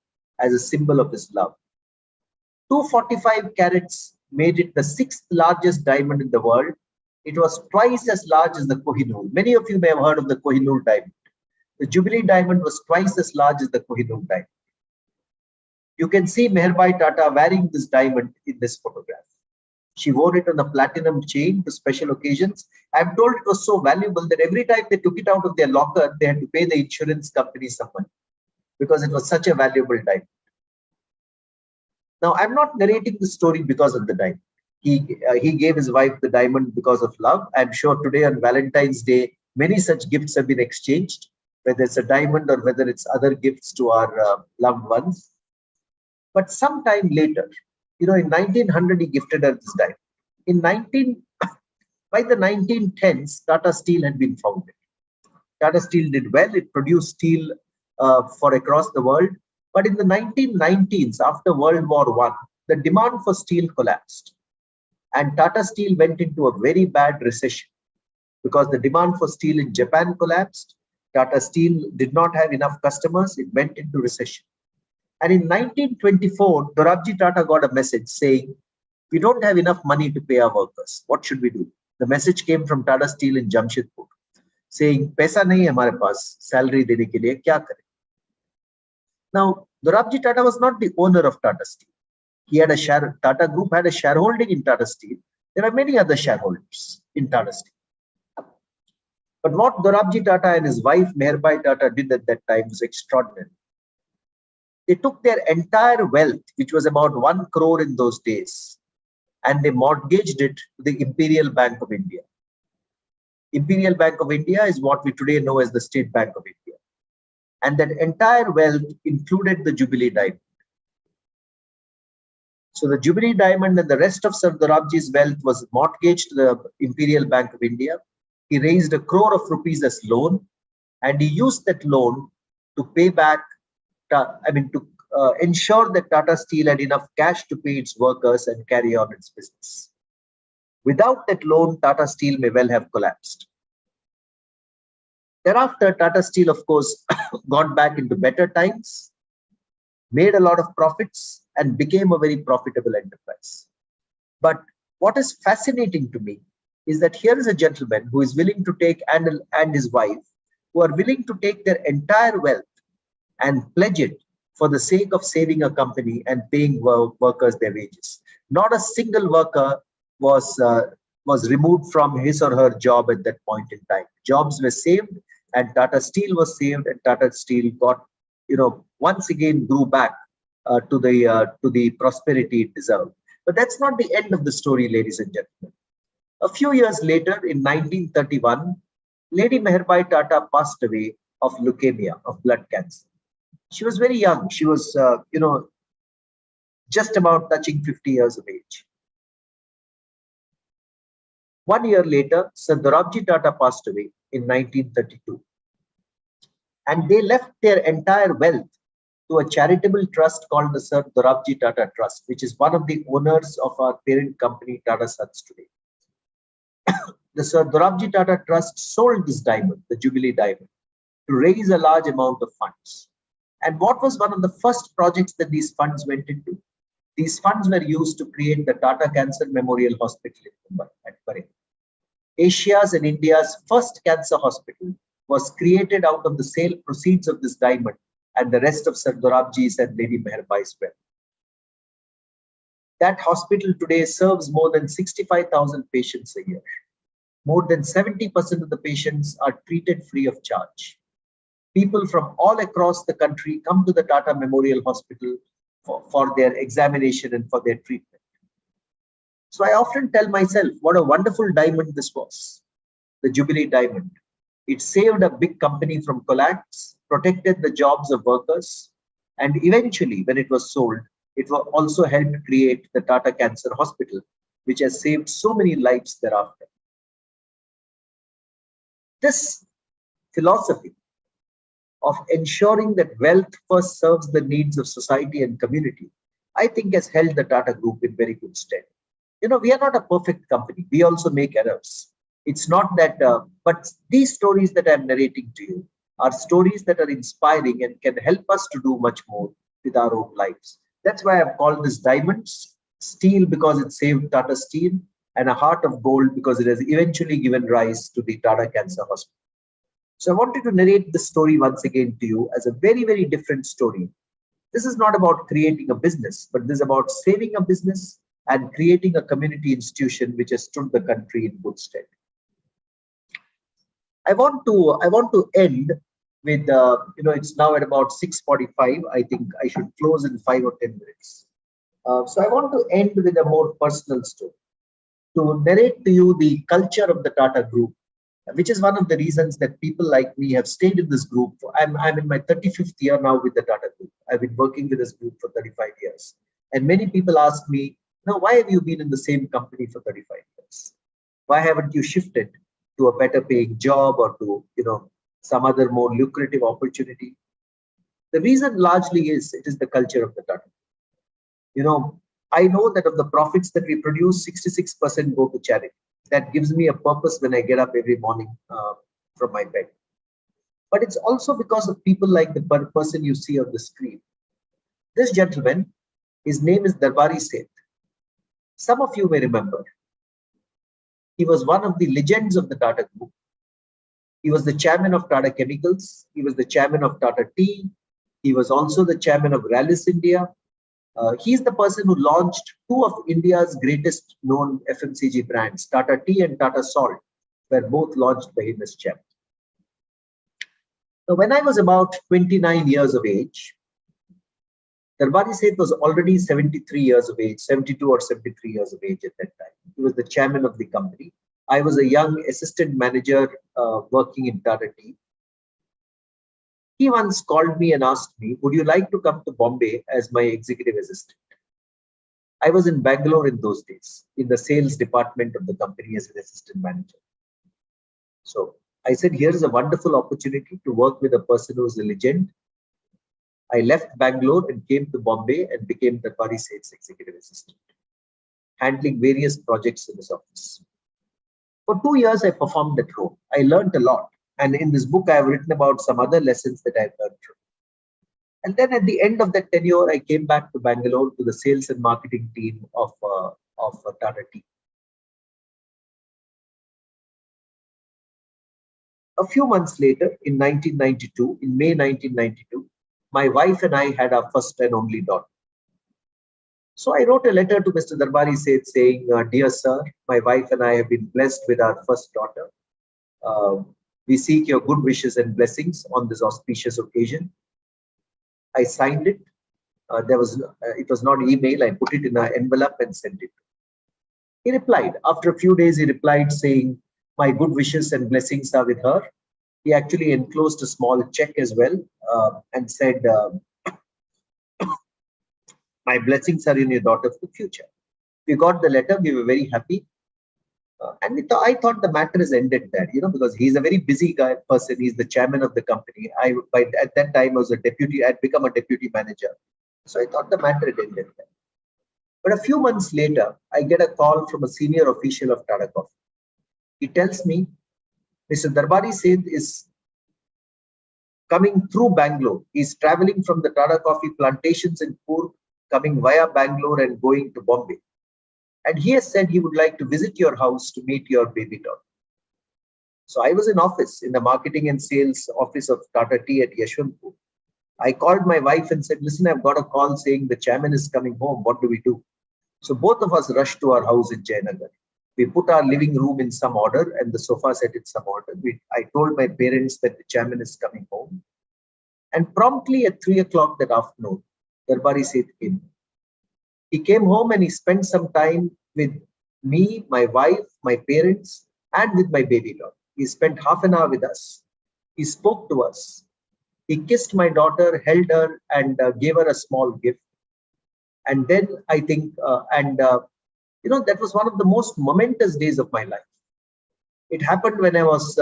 as a symbol of his love. 245 carats made it the sixth largest diamond in the world. It was twice as large as the Kohinoor. Many of you may have heard of the Kohinoor diamond. The Jubilee diamond was twice as large as the Kohinoor diamond. You can see Meherbai Tata wearing this diamond in this photograph. She wore it on a platinum chain to special occasions. I'm told it was so valuable that every time they took it out of their locker, they had to pay the insurance company some money because it was such a valuable diamond. Now, I'm not narrating the story because of the diamond. He gave his wife the diamond because of love. I'm sure today on Valentine's Day, many such gifts have been exchanged, whether it's a diamond or whether it's other gifts to our loved ones. But sometime later, in 1900, he gifted her this diamond. By the 1910s, Tata Steel had been founded. Tata Steel did well. It produced steel for across the world. But in the 1990s, after World War I, the demand for steel collapsed. And Tata Steel went into a very bad recession because the demand for steel in Japan collapsed. Tata Steel did not have enough customers. It went into recession. And in 1924, Dorabji Tata got a message saying, we don't have enough money to pay our workers. What should we do? The message came from Tata Steel in Jamshedpur saying, Paisa nahi hai hamare paas, salary dene ke liye, kya kare? Now, Dorabji Tata was not the owner of Tata Steel. He had Tata Group had a shareholding in Tata Steel. There are many other shareholders in Tata Steel. But what Dorabji Tata and his wife Meherbai Tata did at that time was extraordinary. They took their entire wealth, which was about 1 crore in those days, and they mortgaged it to the Imperial Bank of India. Imperial Bank of India is what we today know as the State Bank of India. And that entire wealth included the Jubilee diamond. So the Jubilee diamond and the rest of Sir Dorabji's wealth was mortgaged to the Imperial Bank of India. He raised 1 crore of rupees as loan, and he used that loan to pay back, to ensure that Tata Steel had enough cash to pay its workers and carry on its business. Without that loan, Tata Steel may well have collapsed. Thereafter, Tata Steel, of course, got back into better times, made a lot of profits, and became a very profitable enterprise. But what is fascinating to me is that here is a gentleman who is willing to take, and his wife, who are willing to take their entire wealth and pledge it for the sake of saving a company and paying workers their wages. Not a single worker was removed from his or her job at that point in time. Jobs were saved, and Tata Steel was saved, and Tata Steel got, once again grew back to the prosperity it deserved. But that's not the end of the story, ladies and gentlemen. A few years later, in 1931, Lady Meherbai Tata passed away of leukemia, of blood cancer. She was very young. She was, just about touching 50 years of age. 1 year later, Sir Dorabji Tata passed away in 1932. And they left their entire wealth to a charitable trust called the Sir Dorabji Tata Trust, which is one of the owners of our parent company, Tata Sons, today. The Sir Dorabji Tata Trust sold this diamond, the Jubilee diamond, to raise a large amount of funds. And what was one of the first projects that these funds went into? These funds were used to create the Tata Cancer Memorial Hospital in Mumbai at Pune. Asia's and India's first cancer hospital was created out of the sale proceeds of this diamond and the rest of Sir Dorabji's and Lady Meherbai's wealth. That hospital today serves more than 65,000 patients a year. More than 70% of the patients are treated free of charge. People from all across the country come to the Tata Memorial Hospital for their examination and for their treatment. So I often tell myself what a wonderful diamond this was, the Jubilee diamond. It saved a big company from collapse, protected the jobs of workers, and eventually, when it was sold, it also helped create the Tata Cancer Hospital, which has saved so many lives thereafter. This philosophy of ensuring that wealth first serves the needs of society and community, I think has held the Tata Group in very good stead. We are not a perfect company. We also make errors. It's not that, but these stories that I'm narrating to you are stories that are inspiring and can help us to do much more with our own lives. That's why I've called this diamonds, steel because it saved Tata Steel, and a heart of gold because it has eventually given rise to the Tata Cancer Hospital. So I wanted to narrate this story once again to you as a very, very different story. This is not about creating a business, but this is about saving a business and creating a community institution which has stood the country in good stead. I want to end with, it's now at about 6:45. I think I should close in 5 or 10 minutes. So I want to end with a more personal story, to narrate to you the culture of the Tata Group, which is one of the reasons that people like me have stayed in this group. I'm in my 35th year now with the Tata Group. I've been working with this group for 35 years. And many people ask me, why have you been in the same company for 35 years? Why haven't you shifted to a better paying job or to, some other more lucrative opportunity? The reason largely is it is the culture of the Tata Group. I know that of the profits that we produce, 66% go to charity. That gives me a purpose when I get up every morning from my bed. But it's also because of people like the person you see on the screen. This gentleman, his name is Darbari Seth. Some of you may remember. He was one of the legends of the Tata Group. He was the chairman of Tata Chemicals. He was the chairman of Tata Tea. He was also the chairman of Rallis India. He's the person who launched two of India's greatest known FMCG brands, Tata Tea and Tata Salt, were both launched by him as chairman. So when I was about 29 years of age, Darbari Seth was already 73 years of age, 72 or 73 years of age at that time. He was the chairman of the company. I was a young assistant manager working in Tata Tea. He once called me and asked me, would you like to come to Bombay as my executive assistant? I was in Bangalore in those days, in the sales department of the company as an assistant manager. So I said, here's a wonderful opportunity to work with a person who's a legend. I left Bangalore and came to Bombay and became Darbari Seth's executive assistant, handling various projects in his office. For 2 years, I performed that role. I learned a lot. And in this book, I have written about some other lessons that I've learned from. And then at the end of that tenure, I came back to Bangalore to the sales and marketing team of Tata Tea. A few months later, in 1992, in May 1992, my wife and I had our first and only daughter. So I wrote a letter to Mr. Darbari Seth saying, "Dear sir, my wife and I have been blessed with our first daughter. We seek your good wishes and blessings on this auspicious occasion." I signed it. It was not email. I put it in an envelope and sent it. He replied. After a few days, he replied saying, "My good wishes and blessings are with her." He actually enclosed a small check as well and said, "My blessings are in your daughter for the future." We got the letter. We were very happy. I thought the matter is ended there, because he's a very busy person. He's the chairman of the company. At that time, I was a deputy. I'd become a deputy manager. So I thought the matter had ended there. But a few months later, I get a call from a senior official of Tata Coffee. He tells me, "Mr. Darbari Seth is coming through Bangalore. He's traveling from the Tata Coffee plantations in Coorg, coming via Bangalore and going to Bombay. And he has said he would like to visit your house to meet your baby daughter." So I was in office, in the marketing and sales office of Tata Tea at Yeshwanthpur. I called my wife and said, "Listen, I've got a call saying the chairman is coming home. What do we do?" So both of us rushed to our house in Jayanagar. We put our living room in some order and the sofa set in some order. I told my parents that the chairman is coming home. And promptly at 3 o'clock that afternoon, Darbari Seth came. He came home and he spent some time with me, my wife, my parents, and with my baby daughter. He spent half an hour with us. He spoke to us. He kissed my daughter, held her, and gave her a small gift. And then I think, that was one of the most momentous days of my life. It happened when I was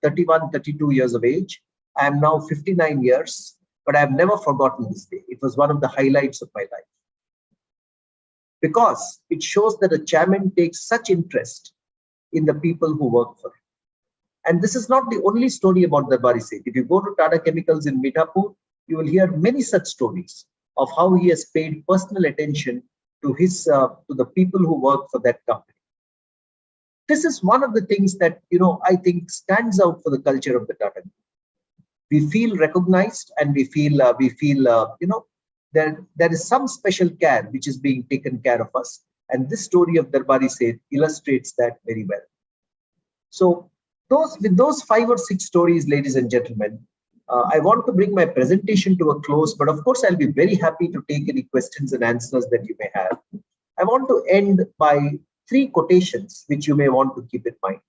31, 32 years of age. I am now 59 years. But I have never forgotten this day. It was one of the highlights of my life. Because it shows that a chairman takes such interest in the people who work for him. And this is not the only story about Darbari Seth. If you go to Tata Chemicals in Mithapur, you will hear many such stories of how he has paid personal attention to the people who work for that company. This is one of the things that, I think stands out for the culture of the Tata Group. We feel recognized and we feel there is some special care which is being taken care of us. And this story of Darbari Seth illustrates that very well. So with those 5 or 6 stories, ladies and gentlemen, I want to bring my presentation to a close, but of course, I'll be very happy to take any questions and answers that you may have. I want to end by 3 quotations, which you may want to keep in mind.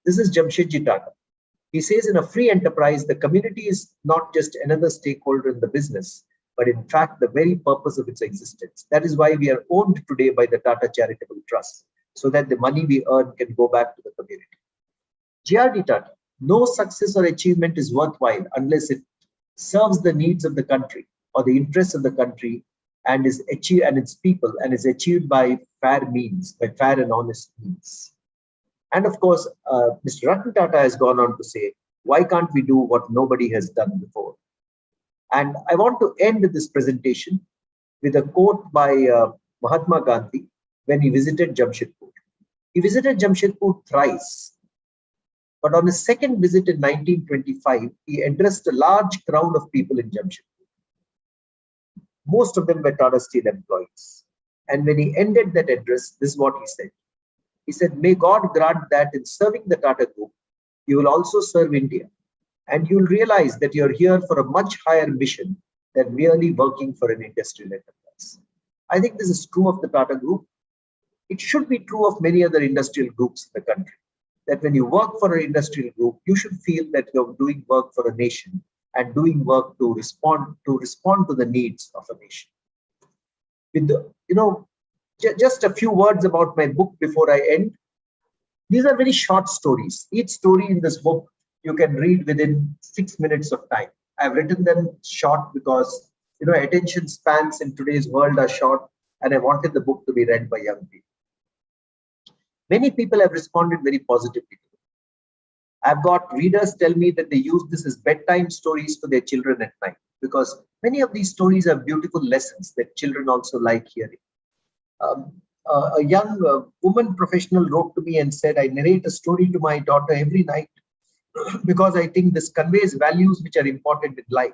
This is Jamshedji Tata. He says, "In a free enterprise, the community is not just another stakeholder in the business, but in fact, the very purpose of its existence. That is why we are owned today by the Tata Charitable Trust, so that the money we earn can go back to the community." J.R.D. Tata, "No success or achievement is worthwhile unless it serves the needs of the country or the interests of the country and is achieved and its people and is achieved by fair means, by fair and honest means." And of course, Mr. Ratan Tata has gone on to say, "Why can't we do what nobody has done before?" And I want to end this presentation with a quote by Mahatma Gandhi when he visited Jamshedpur. He visited Jamshedpur thrice. But on his second visit in 1925, he addressed a large crowd of people in Jamshedpur. Most of them were Tata Steel employees. And when he ended that address, this is what he said. He said, "May God grant that in serving the Tata Group, you will also serve India. And you'll realize that you're here for a much higher mission than merely working for an industrial enterprise." I think this is true of the Tata Group. It should be true of many other industrial groups in the country. That when you work for an industrial group, you should feel that you're doing work for a nation and doing work to respond to the needs of a nation. With just a few words about my book before I end. These are very short stories. Each story in this book you can read within 6 minutes of time. I've written them short because, attention spans in today's world are short, and I wanted the book to be read by young people. Many people have responded very positively to it. I've got readers tell me that they use this as bedtime stories for their children at night, because many of these stories are beautiful lessons that children also like hearing. A young woman professional wrote to me and said, I narrate a story to my daughter every night because I think this conveys values which are important in life.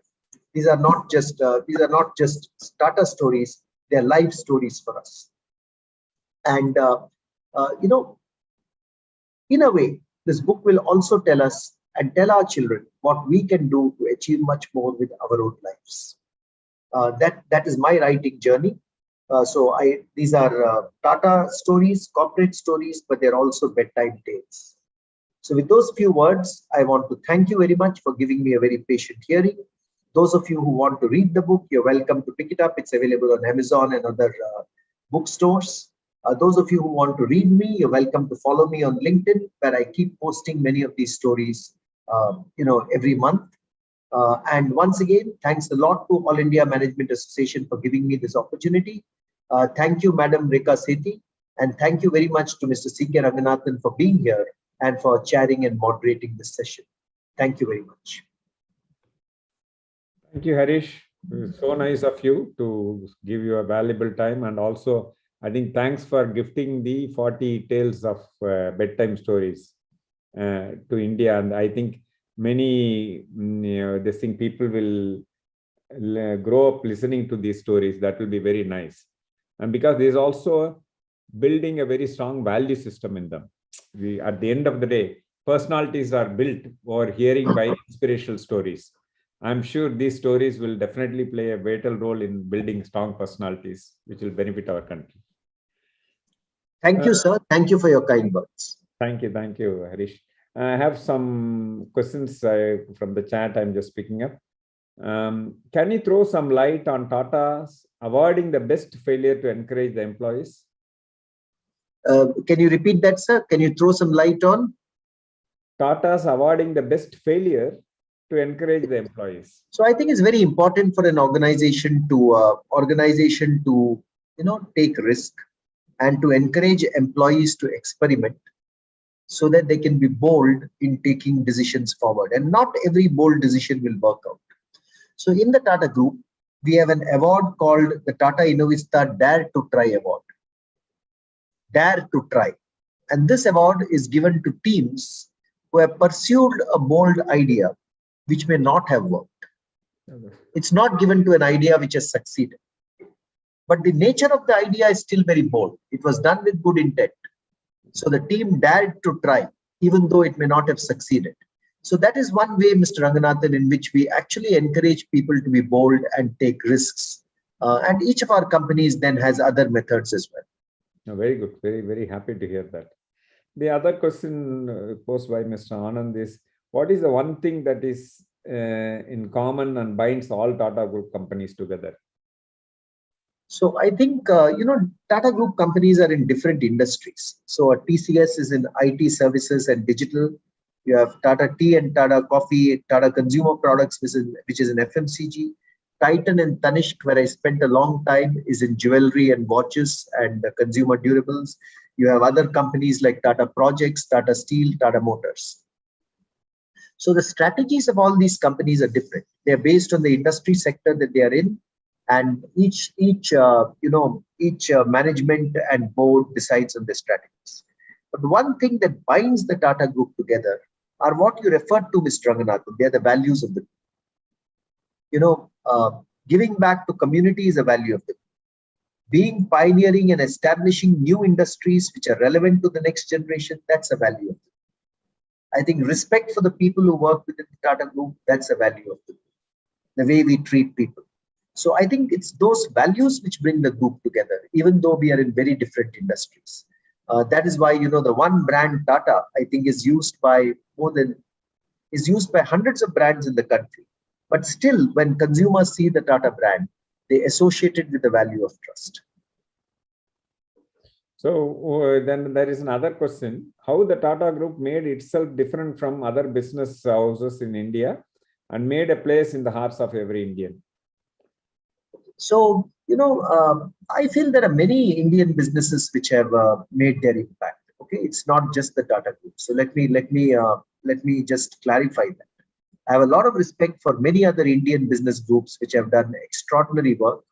These are not just Tata stories; they are life stories for us. And in a way, this book will also tell us and tell our children what we can do to achieve much more with our own lives. That is my writing journey. These are Tata stories, corporate stories, but they're also bedtime tales. So with those few words, I want to thank you very much for giving me a very patient hearing. Those of you who want to read the book, you're welcome to pick it up. It's available on Amazon and other bookstores. Those of you who want to read me, you're welcome to follow me on LinkedIn, where I keep posting many of these stories, every month. And once again, thanks a lot to All India Management Association for giving me this opportunity. Thank you, Madam Rekha Sethi, and thank you very much to Mr. C. K. Ranganathan for being here and for chairing and moderating this session. Thank you very much. Thank you, Harish. So nice of you to give you a valuable time, and also I think thanks for gifting the 40 tales of bedtime stories to India. And I think many people will grow up listening to these stories. That will be very nice. And because there's also building a very strong value system in them. At the end of the day, personalities are built or hearing by inspirational stories. I'm sure these stories will definitely play a vital role in building strong personalities, which will benefit our country. Thank you, sir. Thank you for your kind words. Thank you, Harish. I have some questions from the chat. I'm just picking up. Can you throw some light on Tata's avoiding the best failure to encourage the employees? Can you repeat that, sir? Can you throw some light on Tata's avoiding the best failure to encourage the employees? So I think it's very important for an organization to take risk and to encourage employees to experiment, so that they can be bold in taking decisions forward. And not every bold decision will work out. So in the Tata Group, we have an award called the Tata Innovista Dare to Try Award. Dare to Try. And this award is given to teams who have pursued a bold idea which may not have worked. It's not given to an idea which has succeeded. But the nature of the idea is still very bold. It was done with good intent. So the team dared to try, even though it may not have succeeded. So that is one way, Mr. Ranganathan, in which we actually encourage people to be bold and take risks. And each of our companies then has other methods as well. Very good. Very, very happy to hear that. The other question posed by Mr. Anand is, what is the one thing that is in common and binds all Tata Group companies together? So I think, Tata Group companies are in different industries. So TCS is in IT services and digital. You have Tata Tea and Tata Coffee, Tata Consumer Products, which is in FMCG. Titan and Tanishq, where I spent a long time, is in jewelry and watches and consumer durables. You have other companies like Tata Projects, Tata Steel, Tata Motors. So the strategies of all these companies are different. They're based on the industry sector that they are in, and each management and board decides on the strategies. But one thing that binds the Tata Group together are what you referred to, Mr. Ranganathan. They are the values of the group. Giving back to community is a value of the group. Being pioneering and establishing new industries which are relevant to the next generation, that's a value of the group. I think respect for the people who work within the Tata Group, that's a value of the group. The way we treat people. So I think it's those values which bring the group together, even though we are in very different industries. That is why, the one brand Tata, I think, is used by hundreds of brands in the country. But still, when consumers see the Tata brand, they associate it with the value of trust. So then there is another question: how the Tata Group made itself different from other business houses in India, and made a place in the hearts of every Indian? So, I feel there are many Indian businesses which have made their impact. Okay, it's not just the Tata Group. So let me just clarify that. I have a lot of respect for many other Indian business groups which have done extraordinary work,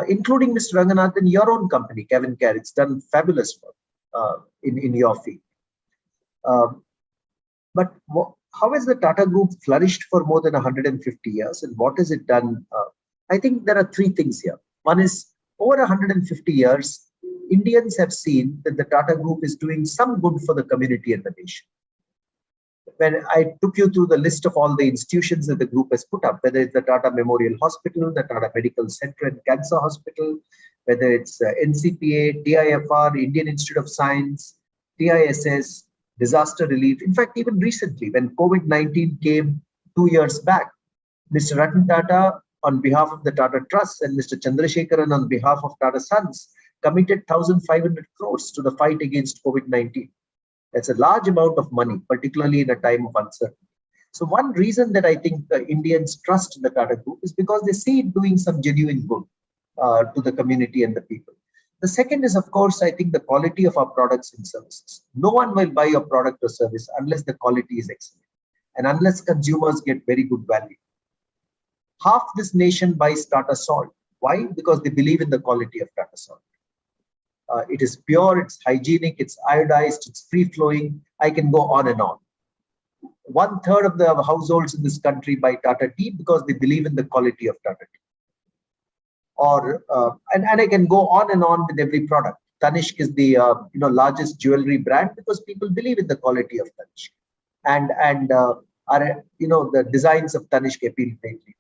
including Mr. Ranganathan, your own company, CavinKare. It's done fabulous work in your field. But how has the Tata Group flourished for more than 150 years, and what has it done? I think there are three things here. One is, over 150 years, Indians have seen that the Tata Group is doing some good for the community and the nation. When I took you through the list of all the institutions that the group has put up, whether it's the Tata Memorial Hospital, the Tata Medical Center and Cancer Hospital, whether it's NCPA, TIFR, Indian Institute of Science, TISS, disaster relief. In fact, even recently, when COVID-19 came 2 years back, Mr. Ratan Tata, on behalf of the Tata Trust, and Mr. Chandrasekharan, on behalf of Tata Sons, committed 1,500 crores to the fight against COVID-19. That's a large amount of money, particularly in a time of uncertainty. So one reason that I think the Indians trust the Tata Group is because they see it doing some genuine good to the community and the people. The second is, of course, I think the quality of our products and services. No one will buy a product or service unless the quality is excellent and unless consumers get very good value. Half this nation buys Tata Salt. Why? Because they believe in the quality of Tata Salt. It is pure, it's hygienic, it's iodized, it's free-flowing. I can go on and on. 1/3 of the households in this country buy Tata Tea because they believe in the quality of Tata Tea. And I can go on and on with every product. Tanishq is the largest jewelry brand because people believe in the quality of Tanishq, and the designs of Tanishq appeal greatly.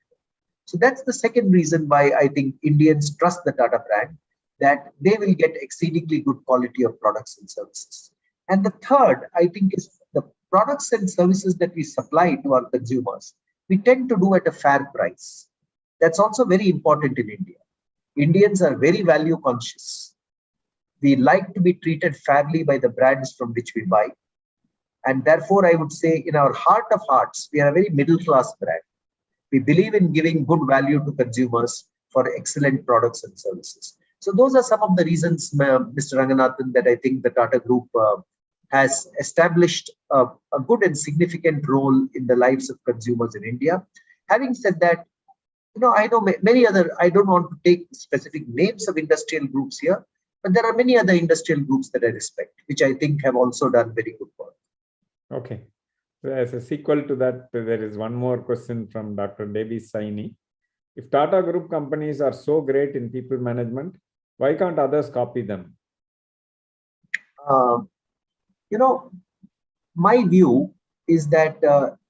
So that's the second reason why I think Indians trust the Tata brand, that they will get exceedingly good quality of products and services. And the third, I think, is the products and services that we supply to our consumers, we tend to do at a fair price. That's also very important in India. Indians are very value conscious. We like to be treated fairly by the brands from which we buy. And therefore, I would say in our heart of hearts, we are a very middle class brand. We believe in giving good value to consumers for excellent products and services. So those are some of the reasons, Mr. Ranganathan, that I think the Tata Group has established a good and significant role in the lives of consumers in India. Having said that, I know many other, I don't want to take specific names of industrial groups here, but there are many other industrial groups that I respect, which I think have also done very good work. Okay. So as a sequel to that, there is one more question from Dr. Devi Saini. If Tata Group companies are so great in people management, why can't others copy them? My view is that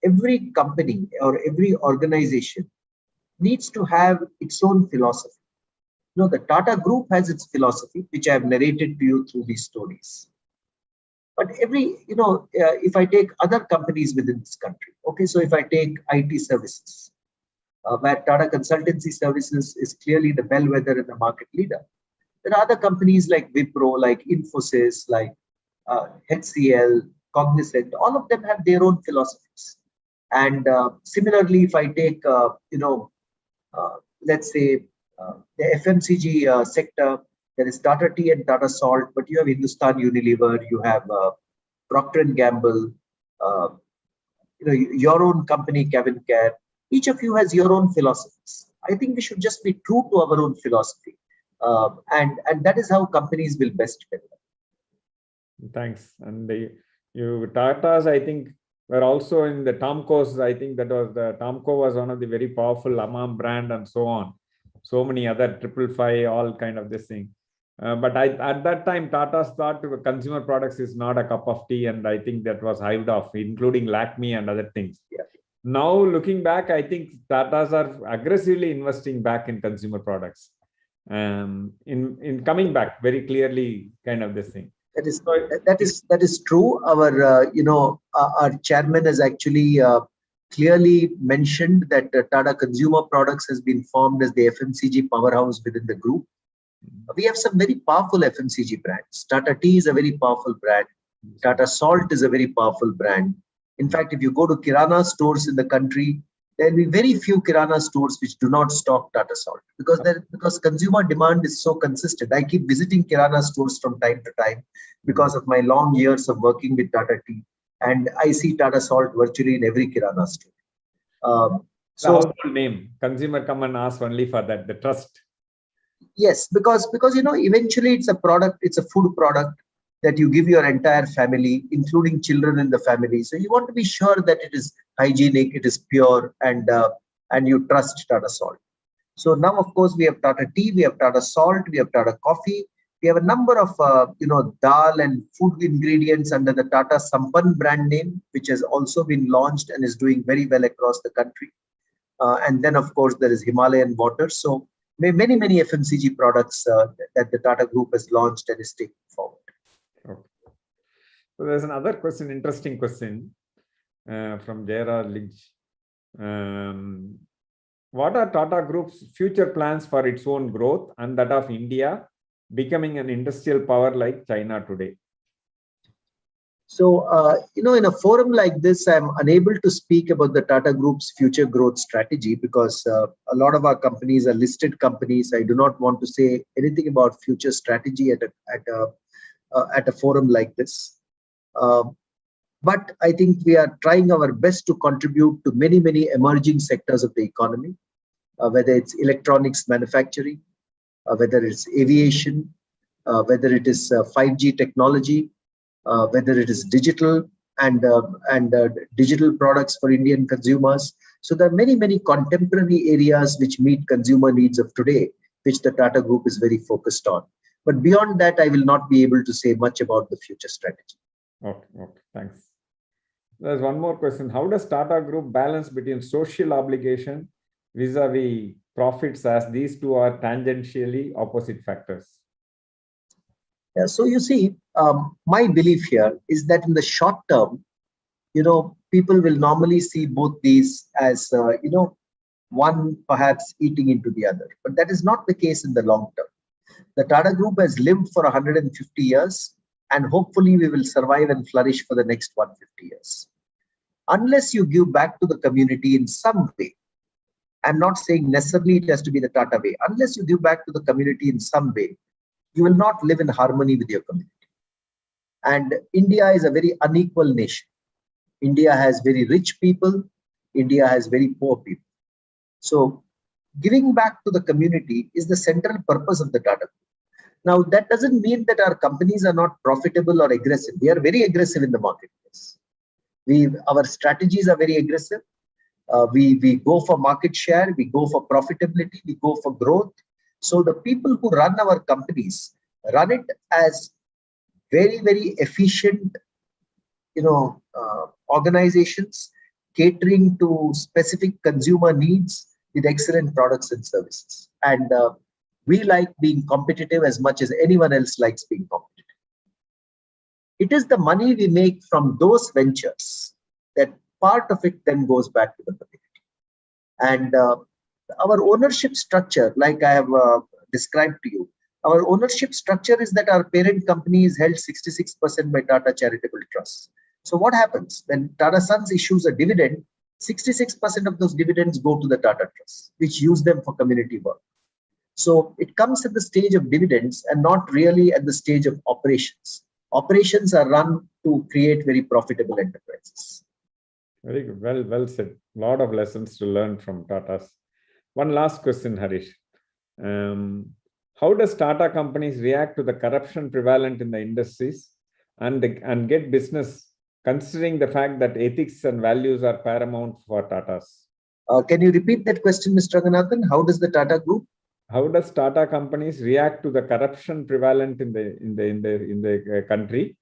every company or every organization needs to have its own philosophy. The Tata Group has its philosophy, which I have narrated to you through these stories. But if I take other companies within this country, okay, so if I take IT services, where Tata Consultancy Services is clearly the bellwether and the market leader. There are other companies like Wipro, like Infosys, like HCL, Cognizant. All of them have their own philosophies. And similarly, if I take, let's say, the FMCG sector, there is Tata Tea and Tata Salt, but you have Hindustan Unilever, you have Procter & Gamble, your own company, CavinKare. Each of you has your own philosophies. I think we should just be true to our own philosophy. And that is how companies will best develop. Thanks. And you Tatas, I think, were also in the Tomcos. I think that was the Tomco was one of the very powerful Amam brand and so on. So many other 555, all kind of this thing. But at that time, Tata's thought consumer products is not a cup of tea, and I think that was hived off, including Lakme and other things. Yeah. Now, looking back, I think Tatas are aggressively investing back in consumer products. In coming back very clearly, kind of this thing. That is true. Our chairman has actually clearly mentioned that Tata Consumer Products has been formed as the FMCG powerhouse within the group. We have some very powerful FMCG brands. Tata Tea is a very powerful brand. Tata Salt is a very powerful brand. In fact, if you go to Kirana stores in the country, there will be very few Kirana stores which do not stock Tata Salt because consumer demand is so consistent. I keep visiting Kirana stores from time to time because of my long years of working with Tata Tea, and I see Tata Salt virtually in every Kirana store. The household name, consumer come and ask only for that, the trust. Yes, because eventually it's a product, it's a food product that you give your entire family, including children in the family. So you want to be sure that it is hygienic, it is pure, and you trust Tata Salt. So now, of course, we have Tata Tea, we have Tata Salt, we have Tata Coffee. We have a number of dal and food ingredients under the Tata Sampann brand name, which has also been launched and is doing very well across the country. And then, of course, there is Himalayan water. So many FMCG products that the Tata Group has launched and is taking forward. Okay. So there's another question, interesting question from Jera Lynch. What are Tata Group's future plans for its own growth and that of India becoming an industrial power like China today? So, in a forum like this, I'm unable to speak about the Tata Group's future growth strategy because a lot of our companies are listed companies. I do not want to say anything about future strategy at a forum like this. But I think we are trying our best to contribute to many emerging sectors of the economy, whether it's electronics manufacturing, whether it's aviation, whether it is 5G technology, whether it is digital and digital products for Indian consumers. So there are many contemporary areas which meet consumer needs of today, which the Tata Group is very focused on. But beyond that, I will not be able to say much about the future strategy. Okay, thanks. There's one more question. How does Tata Group balance between social obligation vis-a-vis profits, as these two are tangentially opposite factors? Yeah, so you see, my belief here is that in the short term, people will normally see both these as, one perhaps eating into the other. But that is not the case in the long term. The Tata Group has lived for 150 years, and hopefully we will survive and flourish for the next 150 years. Unless you give back to the community in some way, I'm not saying necessarily it has to be the Tata way, unless you give back to the community in some way, you will not live in harmony with your community. And India is a very unequal nation. India has very rich people. India has very poor people. So giving back to the community is the central purpose of the Tata Group. Now, that doesn't mean that our companies are not profitable or aggressive. We are very aggressive in the marketplace. Our strategies are very aggressive. We go for market share. We go for profitability. We go for growth. So the people who run our companies run it as very efficient, organizations catering to specific consumer needs with excellent products and services. And we like being competitive as much as anyone else likes being competitive. It is the money we make from those ventures that part of it then goes back to the community. And our ownership structure, like I have described to you, our ownership structure is that our parent company is held 66% by Tata Charitable Trust. So what happens when Tata Sons issues a dividend? 66% of those dividends go to the Tata Trust, which use them for community work. So it comes at the stage of dividends and not really at the stage of operations. Operations are run to create very profitable enterprises. Very good. Well said. A lot of lessons to learn from Tatas. One last question, Harish. How does Tata companies react to the corruption prevalent in the industries and get business, considering the fact that ethics and values are paramount for Tatas? Can you repeat that question, Mr. Ranganathan? How does the Tata Group? How does Tata companies react to the corruption prevalent in the country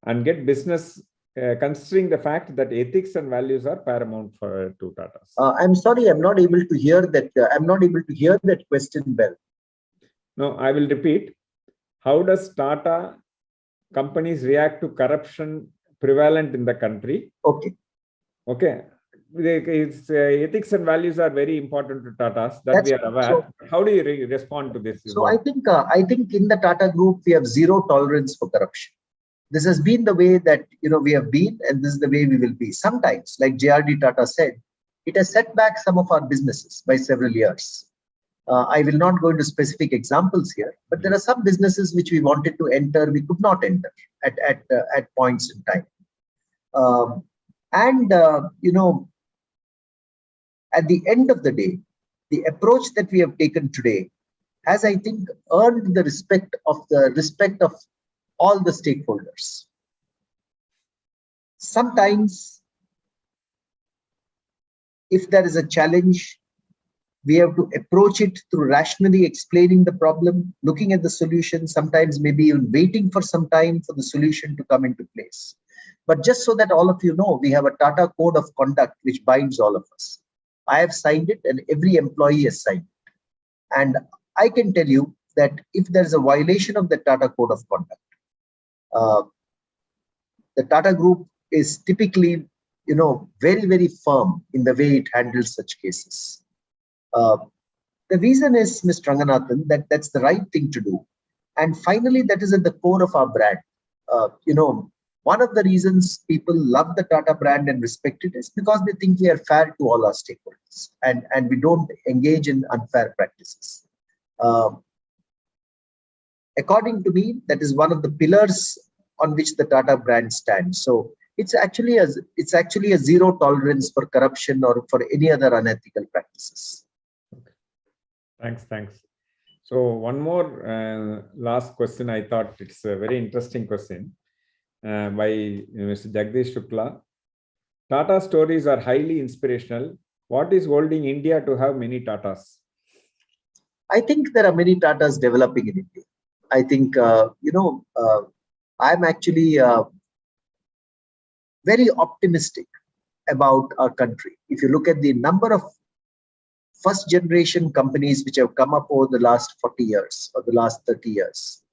and get business, considering the fact that ethics and values are paramount to Tatas? I'm sorry, I'm not able to hear that. I'm not able to hear that question well. No, I will repeat. How does Tata companies react to corruption prevalent in the country? Okay. Ethics and values are very important to Tatas, that we are aware. So, how do you respond to this? So I think in the Tata Group, we have zero tolerance for corruption. This has been the way that we have been, and this is the way we will be. Sometimes, like JRD Tata said, it has set back some of our businesses by several years. I will not go into specific examples here, but there are some businesses which we wanted to enter, we could not enter at points in time. At the end of the day, the approach that we have taken today has, I think, earned the respect of all the stakeholders. Sometimes, if there is a challenge, we have to approach it through rationally explaining the problem, looking at the solution, sometimes maybe even waiting for some time for the solution to come into place. But just so that all of you know, we have a Tata Code of Conduct which binds all of us. I have signed it and every employee has signed it. And I can tell you that if there is a violation of the Tata Code of Conduct, the Tata Group is typically, very, very firm in the way it handles such cases. The reason is, Mr. Ranganathan, that's the right thing to do. And finally, that is at the core of our brand. One of the reasons people love the Tata brand and respect it is because they think we are fair to all our stakeholders and we don't engage in unfair practices. According to me, that is one of the pillars on which the Tata brand stands. So it's actually a zero tolerance for corruption or for any other unethical practices. Okay. Thanks. So one more last question. I thought it's a very interesting question by Mr. Jagdish Shukla. Tata stories are highly inspirational. What is holding India to have many Tatas? I think there are many Tatas developing in India. I think, I'm actually very optimistic about our country. If you look at the number of first generation companies which have come up over the last 40 years or the last 30 years,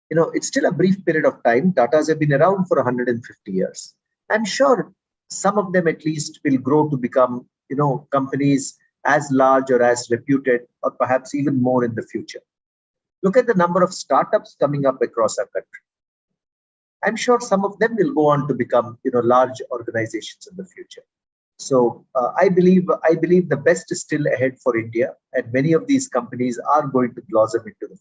it's still a brief period of time. Tatas have been around for 150 years. I'm sure some of them at least will grow to become, companies as large or as reputed or perhaps even more in the future. Look at the number of startups coming up across our country. I'm sure some of them will go on to become, large organizations in the future. So I believe the best is still ahead for India, and many of these companies are going to blossom into the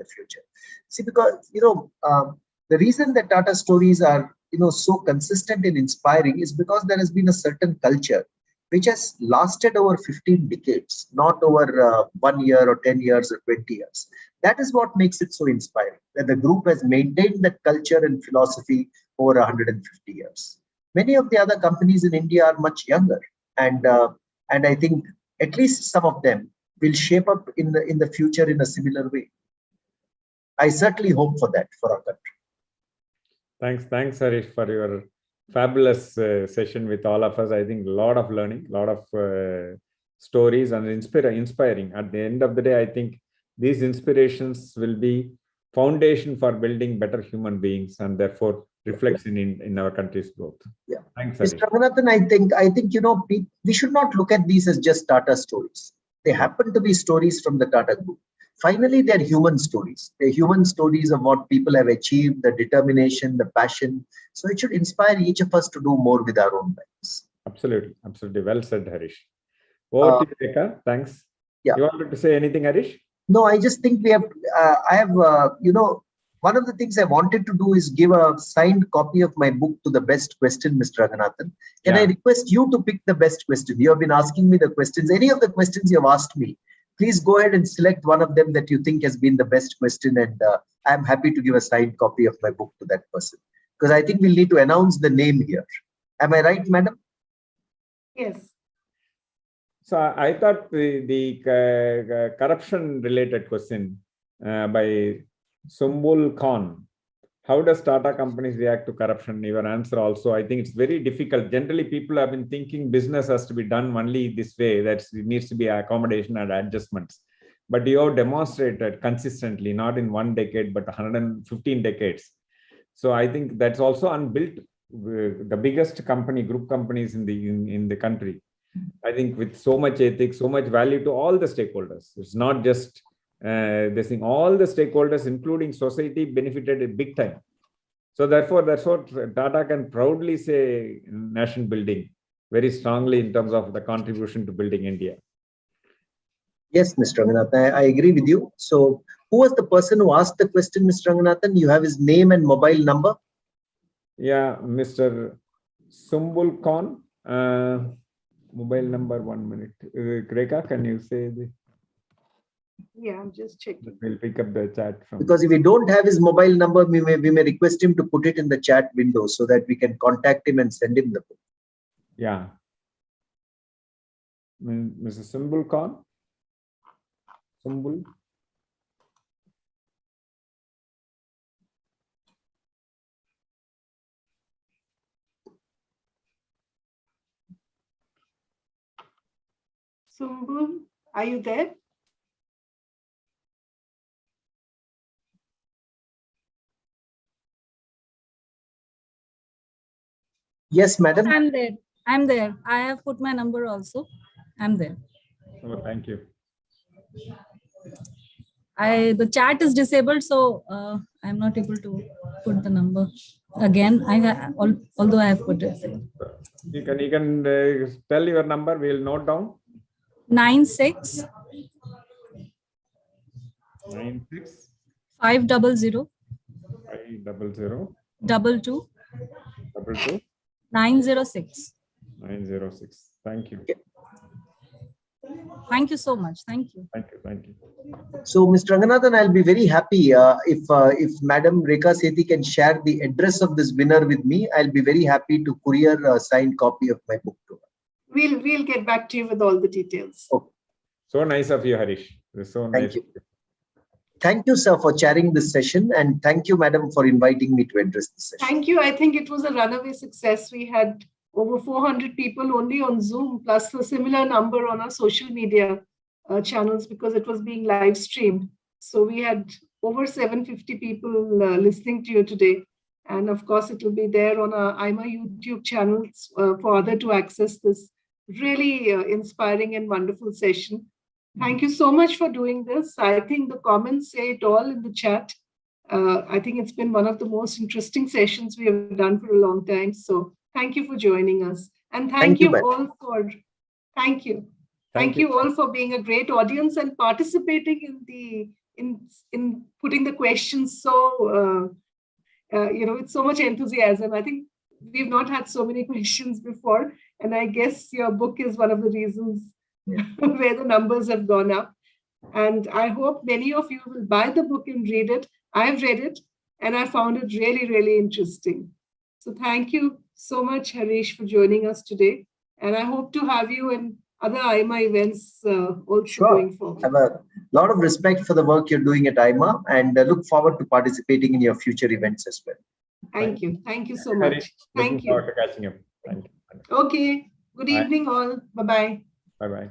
future. See, because the reason that Tata Stories are so consistent and inspiring is because there has been a certain culture which has lasted over 15 decades, not over 1 year or 10 years or 20 years. That is what makes it so inspiring, that the group has maintained that culture and philosophy over 150 years. Many of the other companies in India are much younger, and I think at least some of them will shape up in the future in a similar way. I certainly hope for that for our country. Thanks, Harish, for your fabulous session with all of us. I think a lot of learning, a lot of stories and inspiring. At the end of the day, I think these inspirations will be foundation for building better human beings and therefore reflects in our country's growth. Yeah. Thanks, Harish. Mr. Ranganathan, I think we should not look at these as just Tata stories. They happen to be stories from the Tata Group. Finally, they're human stories. They're human stories of what people have achieved, the determination, the passion. So it should inspire each of us to do more with our own lives. Absolutely. Well said, Harish. Over to you, Rekha. Thanks. Yeah. You wanted to say anything, Harish? No, I just think one of the things I wanted to do is give a signed copy of my book to the best question, Mr. Ranganathan. Can I request you to pick the best question? You have been asking me the questions. Any of the questions you have asked me, please go ahead and select one of them that you think has been the best question. And I'm happy to give a signed copy of my book to that person. Because I think we'll need to announce the name here. Am I right, madam? Yes. So I thought the corruption-related question by Sumbul Khan. How does Tata companies react to corruption? Your answer also, I think it's very difficult. Generally, people have been thinking business has to be done only this way, that it needs to be accommodation and adjustments. But you have demonstrated consistently, not in 1 decade, but 115 decades. So I think that's also unbuilt. The biggest group companies in the country, I think with so much ethics, so much value to all the stakeholders. It's not just this thing, all the stakeholders, including society, benefited big time. So therefore, that's what Tata can proudly say in nation building. very strongly in terms of the contribution to building India. Yes, Mr. Ranganathan, I agree with you. So who was the person who asked the question, Mr. Ranganathan? You have his name and mobile number? Yeah, Mr. Sumbul Khan. Mobile number, 1 minute. Rekha, can you say the? Yeah, I'm just checking. We'll pick up the chat from. Because if we don't have his mobile number, we may request him to put it in the chat window so that we can contact him and send him the book. Yeah. Mr. Sumbul Khan. Sumbul. Sumbul, are you there? Yes, madam. I'm there. I'm there. I have put my number also. I'm there. Oh, thank you. The chat is disabled, so I'm not able to put the number again. Although I have put it. You can tell your number. We'll note down. 96 96 500 500 22 22 906. 906. Thank you. Thank you so much. Thank you. Thank you. Thank you. So, Mr. Ranganathan, I'll be very happy if Madam Rekha Sethi can share the address of this winner with me. I'll be very happy to courier a signed copy of my book to her. We'll get back to you with all the details. Okay. So nice of you, Harish. It's so nice. Thank you. Thank you, sir, for chairing this session. And thank you, madam, for inviting me to address this session. Thank you. I think it was a runaway success. We had over 400 people only on Zoom, plus a similar number on our social media channels because it was being live streamed. So we had over 750 people listening to you today. And of course, it will be there on our AIMA YouTube channels for others to access this really inspiring and wonderful session. Thank you so much for doing this. I think the comments say it all in the chat. I think it's been one of the most interesting sessions we have done for a long time. So thank you for joining us. And thank you all for, thank you. Thank you all for being a great audience and participating in putting the questions so, with so much enthusiasm. I think we've not had so many questions before. And I guess your book is one of the reasons where the numbers have gone up. And I hope many of you will buy the book and read it. I've read it and I found it really, really interesting. So thank you so much, Harish, for joining us today. And I hope to have you in other AIMA events also going forward. I have a lot of respect for the work you're doing at AIMA and look forward to participating in your future events as well. Thank you. Thank you so much. Thank you. Looking forward to catching up. Thank you. Okay. Good evening all. Bye-bye. Bye-bye.